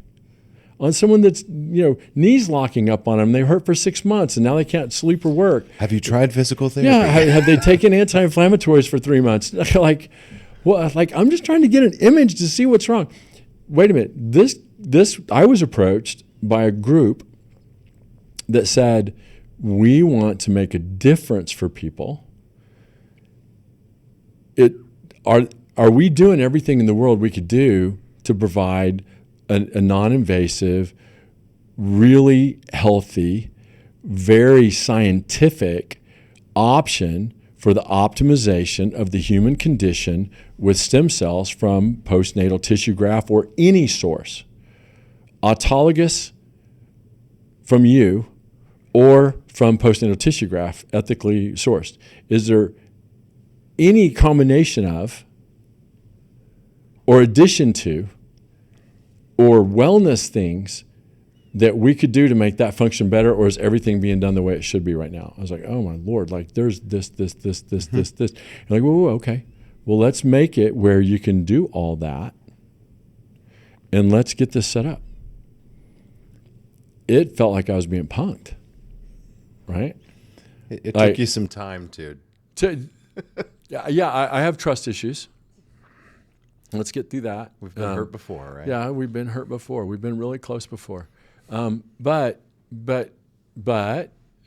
on someone that's, knees locking up on them. They hurt for 6 months and now they can't sleep or work. Have you tried physical therapy? Yeah. Have they taken anti-inflammatories for 3 months? I'm just trying to get an image to see what's wrong. Wait a minute. This I was approached by a group that said, we want to make a difference for people. Are we doing everything in the world we could do to provide a non-invasive, really healthy, very scientific option for the optimization of the human condition with stem cells from postnatal tissue graft or any source, autologous from you or from postnatal tissue graft, ethically sourced? Is there any combination of, or addition to, or wellness things that we could do to make that function better, or is everything being done the way it should be right now? I was like, oh my Lord, there's this. And whoa, okay. Well, let's make it where you can do all that, and let's get this set up. It felt like I was being punked, right? It took you some time to I have trust issues. Let's get through that. We've been hurt before, right? Yeah, we've been hurt before. We've been really close before. But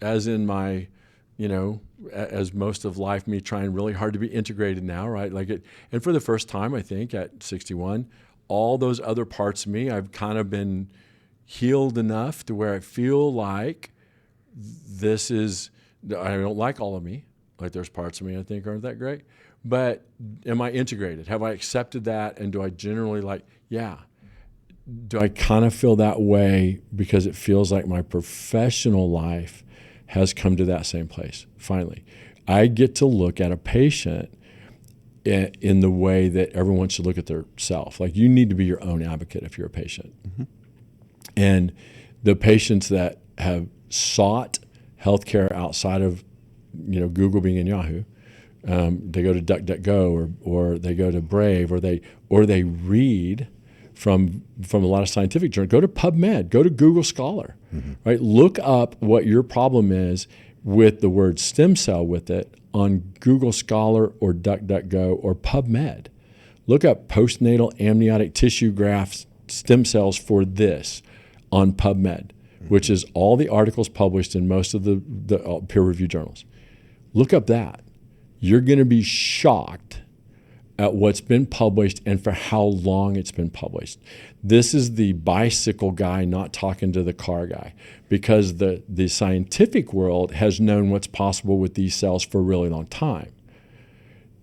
as in my, as most of life, me trying really hard to be integrated now, right? And for the first time, I think at 61, all those other parts of me, I've kind of been healed enough to where I feel like this is, I don't like all of me. There's parts of me I think aren't that great. But am I integrated? Have I accepted that? And do I generally yeah. Do I kind of feel that way because it feels like my professional life has come to that same place, finally. I get to look at a patient in the way that everyone should look at their self. You need to be your own advocate if you're a patient. Mm-hmm. And the patients that have sought healthcare outside of, Google, Bing, and Yahoo, they go to DuckDuckGo or they go to Brave or they read from a lot of scientific journals. Go to PubMed, go to Google Scholar, mm-hmm. right? Look up what your problem is, with the word stem cell with it on Google Scholar or DuckDuckGo or PubMed. Look up postnatal amniotic tissue graft stem cells for this on PubMed, which is all the articles published in most of the peer-reviewed journals. Look up that. You're going to be shocked at what's been published and for how long it's been published. This is the bicycle guy not talking to the car guy, because the scientific world has known what's possible with these cells for a really long time.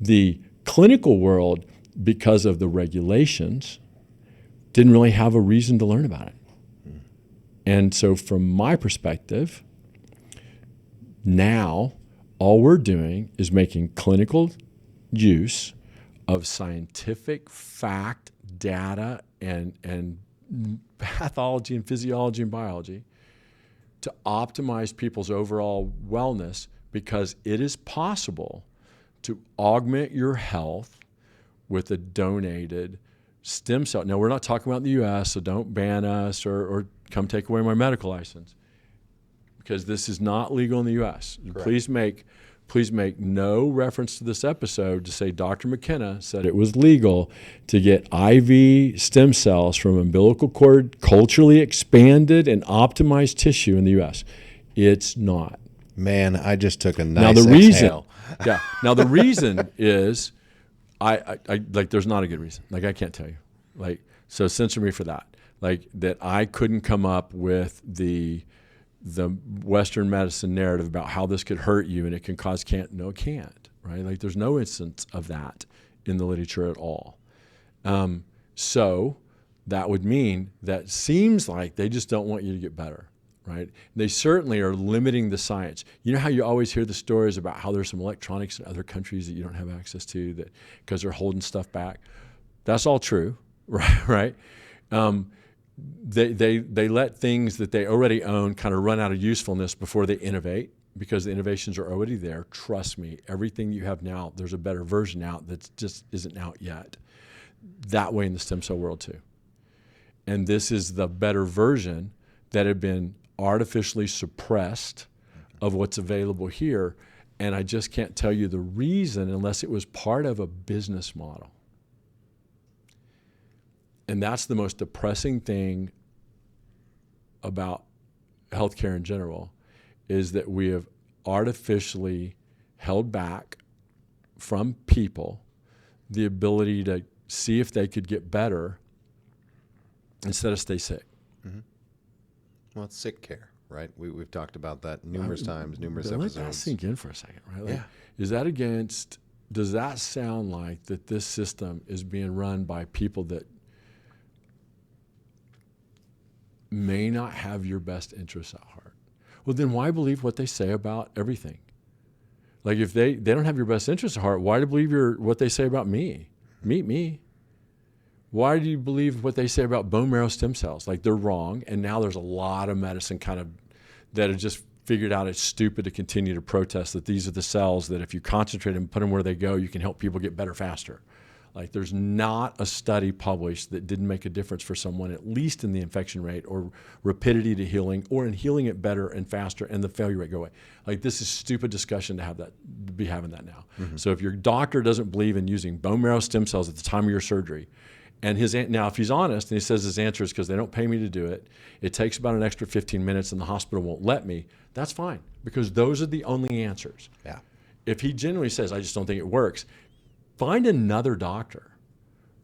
The clinical world, because of the regulations, didn't really have a reason to learn about it. And so from my perspective, now all we're doing is making clinical use of scientific fact, data, and pathology and physiology and biology to optimize people's overall wellness, because it is possible to augment your health with a donated stem cell. Now, we're not talking about the U.S., so don't ban us or come take away my medical license, because this is not legal in the U.S. Correct. Please make no reference to this episode to say Dr. McKenna said it was legal to get IV stem cells from umbilical cord culturally expanded and optimized tissue in the U.S. It's not. Man, I just took a nice Now the exhale. Now the reason is, I like, there's not a good reason. Like, I can't tell you. Like, so censor me for that. Like, that I couldn't come up with the Western medicine narrative about how this could hurt you and it can cause cancer. No, it can't, right? Like, there's no instance of that in the literature at all. So that would mean that seems like they just don't want you to get better, right? They certainly are limiting the science. You know how you always hear the stories about how there's some electronics in other countries that you don't have access to, that because they're holding stuff back? That's all true, right? They let things that they already own kind of run out of usefulness before they innovate, because the innovations are already there. Trust me, everything you have now, there's a better version out that just isn't out yet. That way in the stem cell world too. And this is the better version that had been artificially suppressed of what's available here. And I just can't tell you the reason unless it was part of a business model. And that's the most depressing thing about healthcare in general, is that we have artificially held back from people the ability to see if they could get better instead of stay sick. Mm-hmm. Well, it's sick care, right? We've talked about that numerous times, numerous episodes. Let that sink in for a second, right? Like, yeah. Does that sound like that this system is being run by people that may not have your best interests at heart? Well, then why believe what they say about everything? Like, if they don't have your best interests at heart, why do you believe what they say about me? Meet me. Why do you believe what they say about bone marrow stem cells? Like, they're wrong, and now there's a lot of medicine kind of that have just figured out it's stupid to continue to protest that these are the cells that if you concentrate and put them where they go, you can help people get better faster. Like, there's not a study published that didn't make a difference for someone, at least in the infection rate or rapidity to healing, or in healing it better and faster and the failure rate go away. Like, this is stupid discussion to be having that now. Mm-hmm. So if your doctor doesn't believe in using bone marrow stem cells at the time of your surgery, and now if he's honest and he says his answer is because they don't pay me to do it, it takes about an extra 15 minutes and the hospital won't let me, that's fine, because those are the only answers. Yeah. If he genuinely says, I just don't think it works, find another doctor,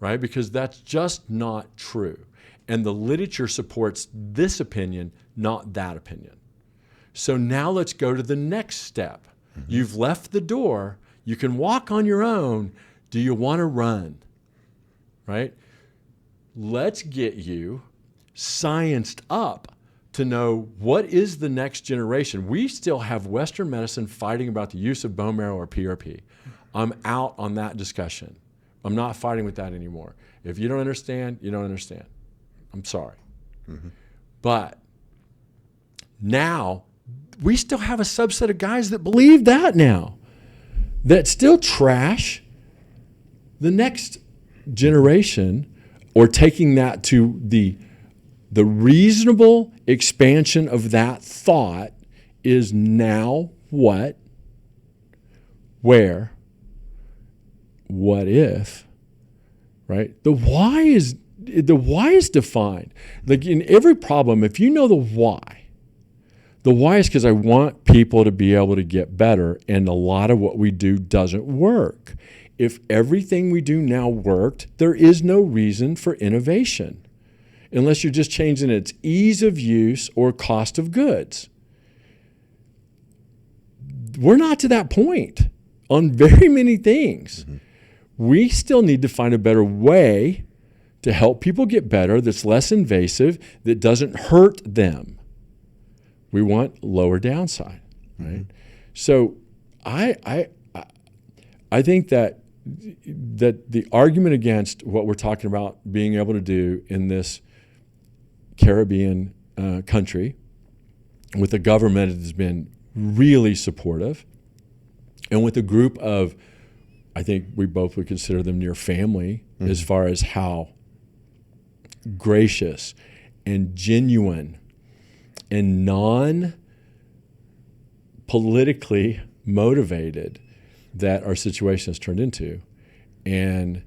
right? Because that's just not true. And the literature supports this opinion, not that opinion. So now let's go to the next step. Mm-hmm. You've left the door. You can walk on your own. Do you want to run? Right? Let's get you scienced up to know what is the next generation. We still have Western medicine fighting about the use of bone marrow or PRP. I'm out on that discussion. I'm not fighting with that anymore. If you don't understand, you don't understand. I'm sorry. Mm-hmm. But now we still have a subset of guys that believe that now, that still trash the next generation, or taking that to the reasonable expansion of that thought is now what, where, what if, right? The why is defined. Like in every problem, if you know the why is because I want people to be able to get better, and a lot of what we do doesn't work. If everything we do now worked, there is no reason for innovation unless you're just changing its ease of use or cost of goods. We're not to that point on very many things. Mm-hmm. We still need to find a better way to help people get better that's less invasive, that doesn't hurt them. We want lower downside, right? Mm-hmm. So I think that the argument against what we're talking about being able to do in this Caribbean country with a government that has been really supportive, and with a group of, I think we both would consider them near family, mm-hmm. as far as how gracious and genuine and non-politically motivated that our situation has turned into. And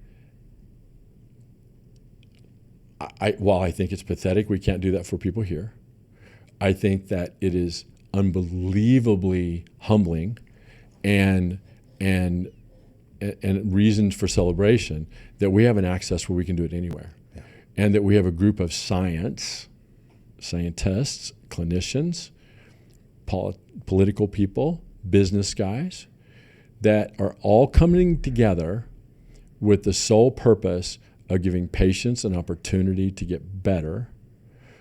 while I think it's pathetic, we can't do that for people here. I think that it is unbelievably humbling and reasons for celebration that we have an access where we can do it anywhere. Yeah. And that we have a group of scientists, clinicians, political people, business guys that are all coming together with the sole purpose of giving patients an opportunity to get better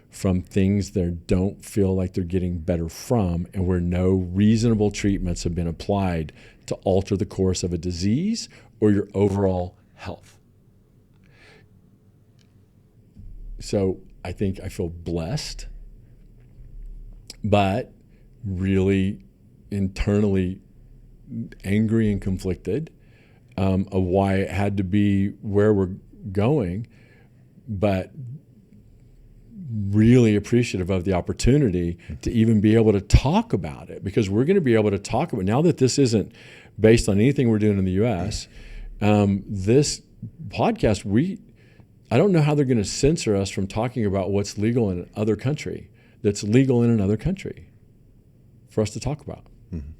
from things they don't feel like they're getting better from, and where no reasonable treatments have been applied to alter the course of a disease or your overall health. So I think I feel blessed, but really internally angry and conflicted of why it had to be where we're going, but really appreciative of the opportunity to even be able to talk about it, because we're going to be able to talk about it. Now that this isn't based on anything we're doing in the U.S., this podcast, I don't know how they're going to censor us from talking about what's legal in another country, that's legal in another country for us to talk about. Mm-hmm.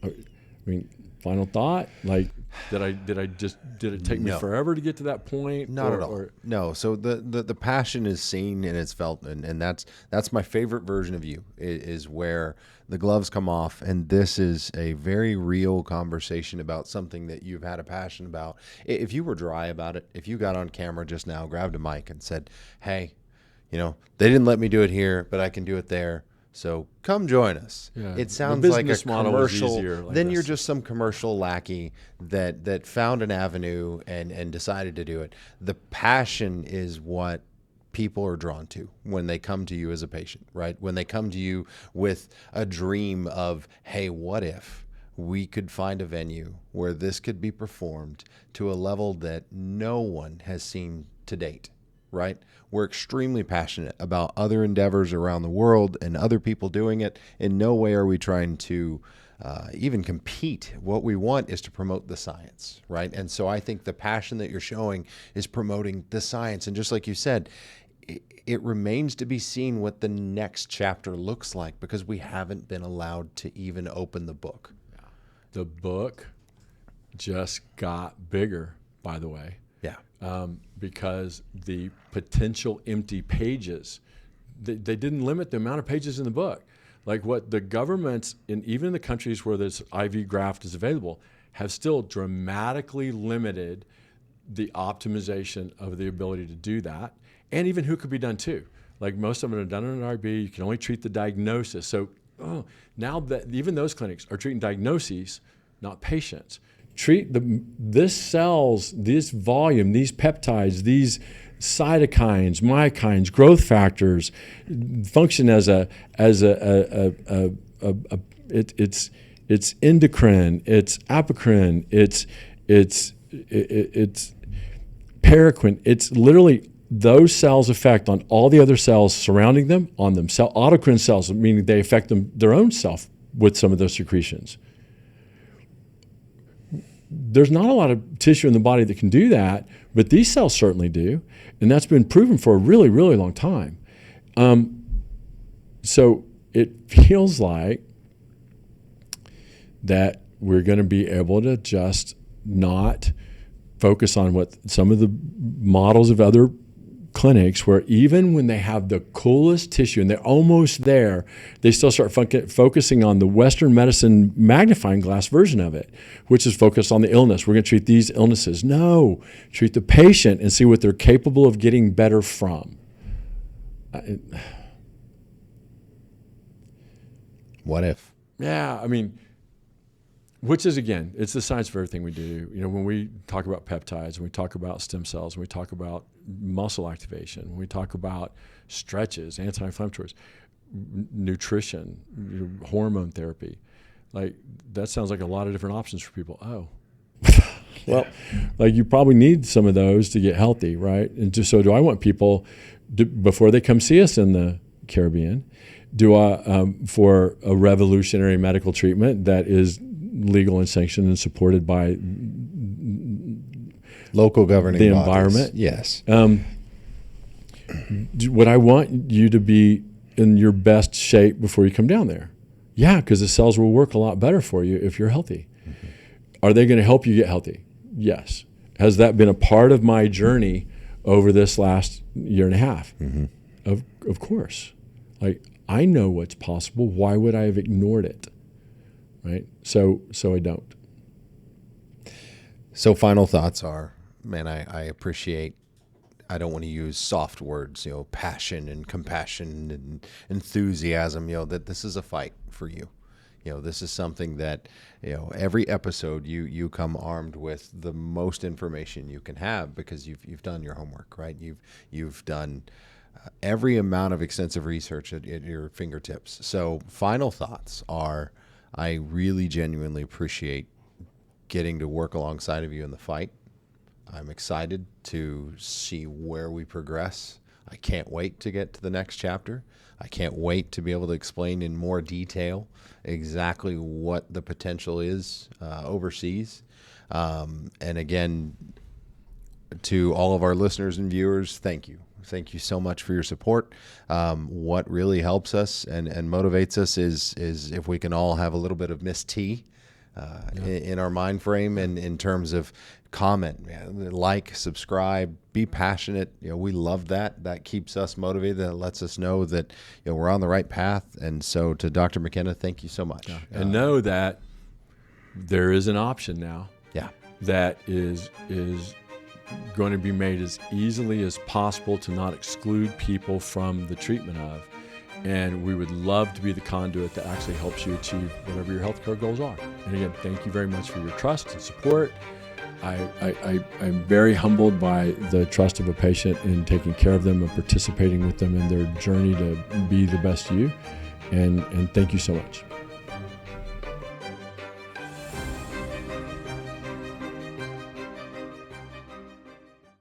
I mean, final thought, like, did it take me forever to get to that point? Not at all. No. So the passion is seen and it's felt, and that's my favorite version of you, is where the gloves come off, and this is a very real conversation about something that you've had a passion about. If you were dry about it, if you got on camera just now, grabbed a mic and said, hey, they didn't let me do it here, but I can do it there, so come join us. Yeah. It sounds like a commercial. Then you're just some commercial lackey that found an avenue and decided to do it. The passion is what people are drawn to when they come to you as a patient, right? When they come to you with a dream of, hey, what if we could find a venue where this could be performed to a level that no one has seen to date, right? We're extremely passionate about other endeavors around the world and other people doing it. In no way are we trying to even compete. What we want is to promote the science, right? And so I think the passion that you're showing is promoting the science. And just like you said, it remains to be seen what the next chapter looks like, because we haven't been allowed to even open the book. Yeah. The book just got bigger, by the way. Yeah. Because the potential empty pages, they didn't limit the amount of pages in the book. Like what the governments, in even the countries where this IV graft is available, have still dramatically limited the optimization of the ability to do that, and even who could be done to. Like most of them are done in an RB, you can only treat the diagnosis. So now that even those clinics are treating diagnoses, not patients. Treat this cells, this volume, these peptides, these cytokines, myokines, growth factors function as it's endocrine, it's apocrine, it's paracrine. It's literally those cells' effect on all the other cells surrounding them, on them, autocrine cells, meaning they affect their own self with some of those secretions. There's not a lot of tissue in the body that can do that, but these cells certainly do, and that's been proven for a really, really long time. So it feels like that we're going to be able to just not focus on what some of the models of other clinics, where even when they have the coolest tissue and they're almost there, they still start focusing on the Western medicine magnifying glass version of it, which is focused on the illness. We're going to treat these illnesses. No, treat the patient and see what they're capable of getting better from. What if? Yeah, I mean, which is, again, it's the science of everything we do. You know, when we talk about peptides, when we talk about stem cells, when we talk about muscle activation, when we talk about stretches, anti-inflammatories, nutrition, hormone therapy, like that sounds like a lot of different options for people. Oh, well, like you probably need some of those to get healthy, right? And just, so do I want people, before they come see us in the Caribbean, for a revolutionary medical treatment that is legal and sanctioned and supported by local governing the bodies. Environment. Yes. Would I want you to be in your best shape before you come down there? Yeah, because the cells will work a lot better for you if you're healthy. Mm-hmm. Are they going to help you get healthy? Yes. Has that been a part of my journey over this last year and a half? Mm-hmm. Of course. Like, I know what's possible. Why would I have ignored it? Right? So I don't. So final thoughts are, man, I appreciate, I don't want to use soft words, passion and compassion and enthusiasm, that this is a fight for you. This is something that, every episode you come armed with the most information you can have, because you've done your homework, right? You've done every amount of extensive research at your fingertips. So final thoughts are, I really genuinely appreciate getting to work alongside of you in the fight. I'm excited to see where we progress. I can't wait to get to the next chapter. I can't wait to be able to explain in more detail exactly what the potential is overseas. And again, to all of our listeners and viewers, thank you. Thank you so much for your support. What really helps us and motivates us is if we can all have a little bit of Miss T in our mind frame, and in terms of comment, like, subscribe, be passionate. We love that. That keeps us motivated. That lets us know that we're on the right path. And so to Dr. McKenna, thank you so much. Yeah. And know that there is an option now. Yeah. That is going to be made as easily as possible to not exclude people from the treatment of. And we would love to be the conduit that actually helps you achieve whatever your healthcare goals are. And again, thank you very much for your trust and support. I'm very humbled by the trust of a patient in taking care of them and participating with them in their journey to be the best you. And thank you so much.